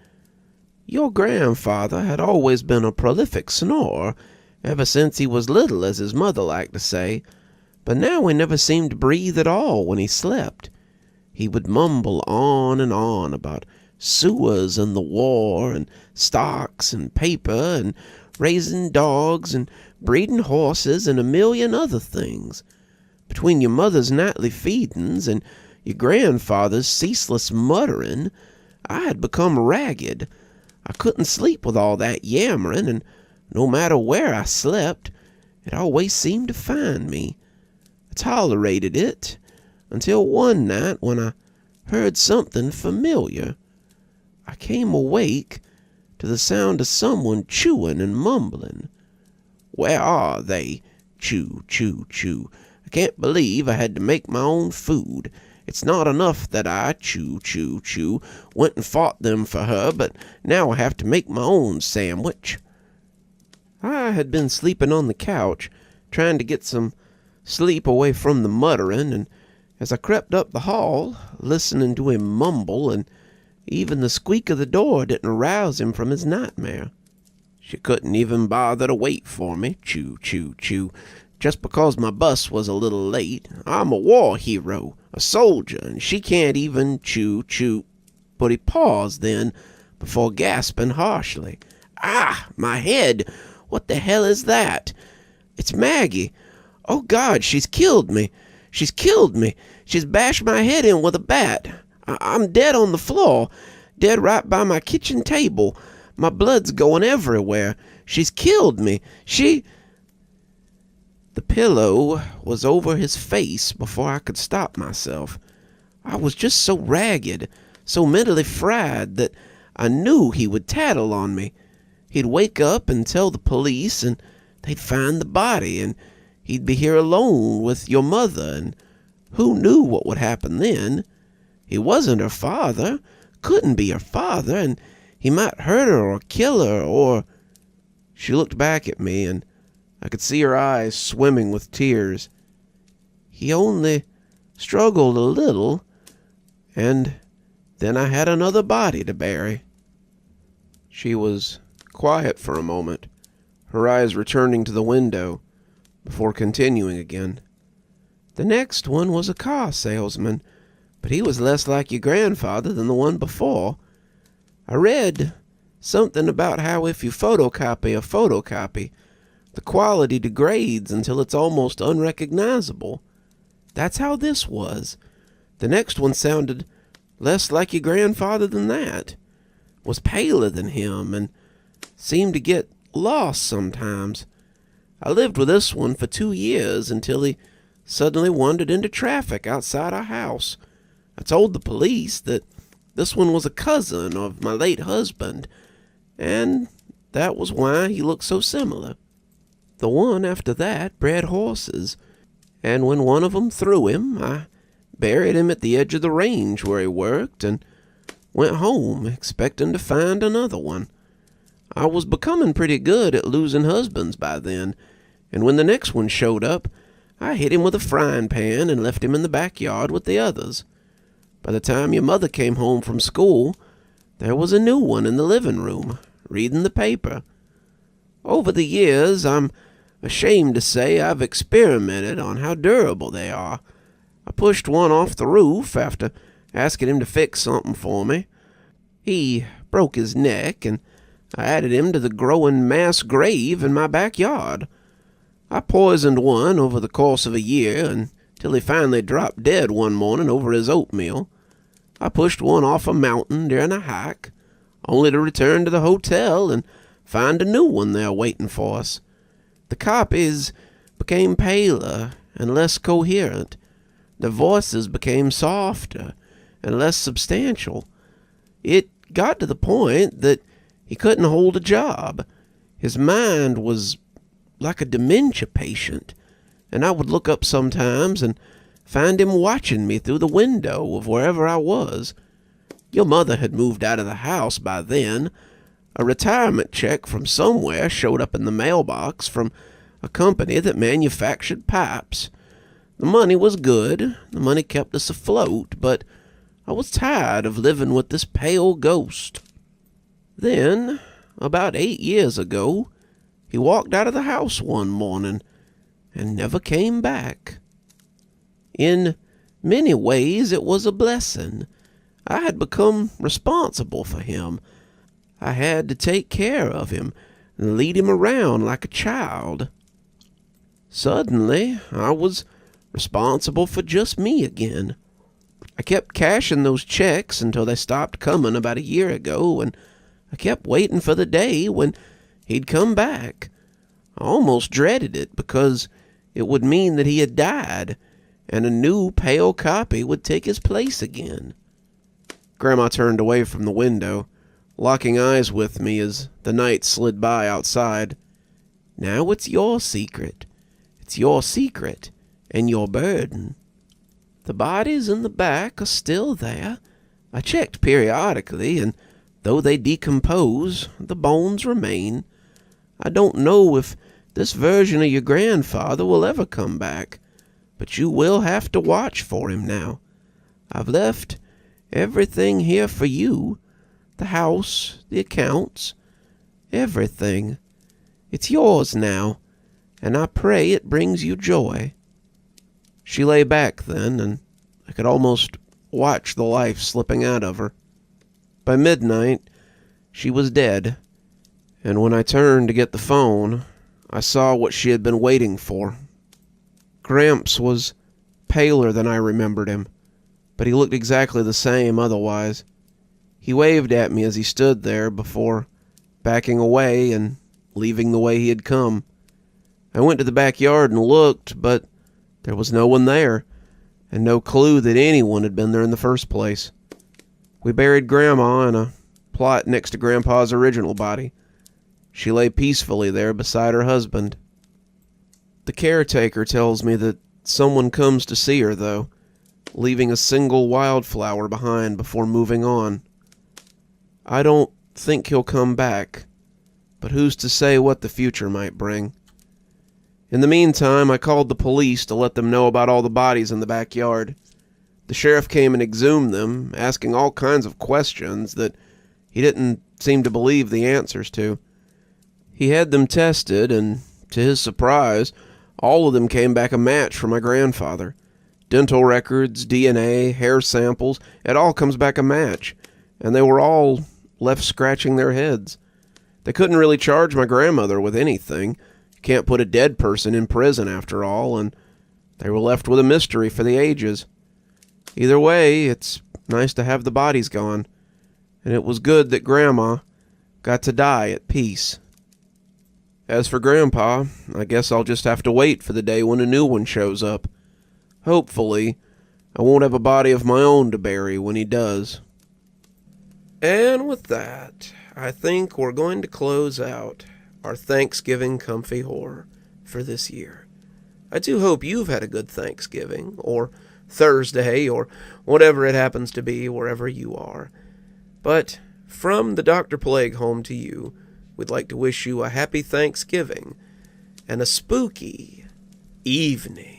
Your grandfather had always been a prolific snorer, ever since he was little, as his mother liked to say, but now he never seemed to breathe at all when he slept. He would mumble on and on about sewers and the war and stocks and paper and raising dogs and breeding horses and a million other things. Between your mother's nightly feedings and your grandfather's ceaseless muttering, I had become ragged. I couldn't sleep with all that yammering, and no matter where I slept, it always seemed to find me. I tolerated it until one night when I heard something familiar. I came awake to the sound of someone chewing and mumbling. "Where are they? Chew, chew, chew. I can't believe I had to make my own food. It's not enough that I, chew, chew, chew, went and fought them for her, but now I have to make my own sandwich." I had been sleeping on the couch, trying to get some sleep away from the muttering, and as I crept up the hall, listening to him mumble, and even the squeak of the door didn't rouse him from his nightmare. She couldn't even bother to wait for me. Chew, chew, chew. Just because my bus was a little late, I'm a war hero, a soldier, and she can't even chew. But he paused then, before gasping harshly. Ah, my head! What the hell is that? It's Maggie. Oh, God, she's killed me. She's killed me. She's bashed my head in with a bat. I'm dead on the floor, dead right by my kitchen table. My blood's going everywhere. She's killed me. The pillow was over his face before I could stop myself. I was just so ragged, so mentally fried that I knew he would tattle on me. He'd wake up and tell the police, and they'd find the body, and he'd be here alone with your mother, and who knew what would happen then? He wasn't her father, couldn't be her father, and he might hurt her or kill her, or... She looked back at me, and I could see her eyes swimming with tears. He only struggled a little, and then I had another body to bury. She was quiet for a moment, her eyes returning to the window, before continuing again. The next one was a car salesman, but he was less like your grandfather than the one before. I read something about how if you photocopy a photocopy, the quality degrades until it's almost unrecognizable. That's how this was. The next one sounded less like your grandfather than that, was paler than him, and seemed to get lost sometimes. I lived with this one for 2 years until he suddenly wandered into traffic outside our house. I told the police that this one was a cousin of my late husband, and that was why he looked so similar. The one after that bred horses, and when one of them threw him, I buried him at the edge of the range where he worked, and went home expecting to find another one. I was becoming pretty good at losing husbands by then, and when the next one showed up, I hit him with a frying pan and left him in the backyard with the others. By the time your mother came home from school, there was a new one in the living room, reading the paper. Over the years, I'm ashamed to say I've experimented on how durable they are. I pushed one off the roof after asking him to fix something for me. He broke his neck, and I added him to the growing mass grave in my backyard. I poisoned one over the course of a year until he finally dropped dead one morning over his oatmeal. I pushed one off a mountain during a hike, only to return to the hotel and find a new one there waiting for us. The copies became paler and less coherent. The voices became softer and less substantial. It got to the point that he couldn't hold a job. His mind was like a dementia patient, and I would look up sometimes and find him watching me through the window of wherever I was. Your mother had moved out of the house by then. A retirement check from somewhere showed up in the mailbox from a company that manufactured pipes. The money was good. The money kept us afloat, but I was tired of living with this pale ghost. Then, about 8 years ago, he walked out of the house one morning and never came back. In many ways, it was a blessing. I had become responsible for him. I had to take care of him and lead him around like a child. Suddenly, I was responsible for just me again. I kept cashing those checks until they stopped coming about a year ago, and I kept waiting for the day when he'd come back. I almost dreaded it because it would mean that he had died, and a new pale copy would take his place again. Grandma turned away from the window, locking eyes with me as the night slid by outside. Now it's your secret. It's your secret and your burden. The bodies in the back are still there. I checked periodically, and though they decompose, the bones remain. I don't know if this version of your grandfather will ever come back, but you will have to watch for him now. I've left everything here for you. The house, the accounts, everything. It's yours now, and I pray it brings you joy." She lay back then, and I could almost watch the life slipping out of her. By midnight, she was dead, and when I turned to get the phone, I saw what she had been waiting for. Gramps was paler than I remembered him, but he looked exactly the same otherwise. He waved at me as he stood there before backing away and leaving the way he had come. I went to the backyard and looked, but there was no one there, and no clue that anyone had been there in the first place. We buried Grandma in a plot next to Grandpa's original body. She lay peacefully there beside her husband. The caretaker tells me that someone comes to see her, though, leaving a single wildflower behind before moving on. I don't think he'll come back, but who's to say what the future might bring? In the meantime, I called the police to let them know about all the bodies in the backyard. The sheriff came and exhumed them, asking all kinds of questions that he didn't seem to believe the answers to. He had them tested, and to his surprise, all of them came back a match for my grandfather. Dental records, DNA, hair samples, it all comes back a match, and they were all left scratching their heads. They couldn't really charge my grandmother with anything. You can't put a dead person in prison after all, and they were left with a mystery for the ages. Either way, it's nice to have the bodies gone, and it was good that Grandma got to die at peace. As for Grandpa, I guess I'll just have to wait for the day when a new one shows up. Hopefully, I won't have a body of my own to bury when he does. And with that, I think we're going to close out our Thanksgiving comfy horror for this year. I do hope you've had a good Thanksgiving, or Thursday, or whatever it happens to be wherever you are. But from the Dr. Plague home to you, we'd like to wish you a happy Thanksgiving and a spooky evening.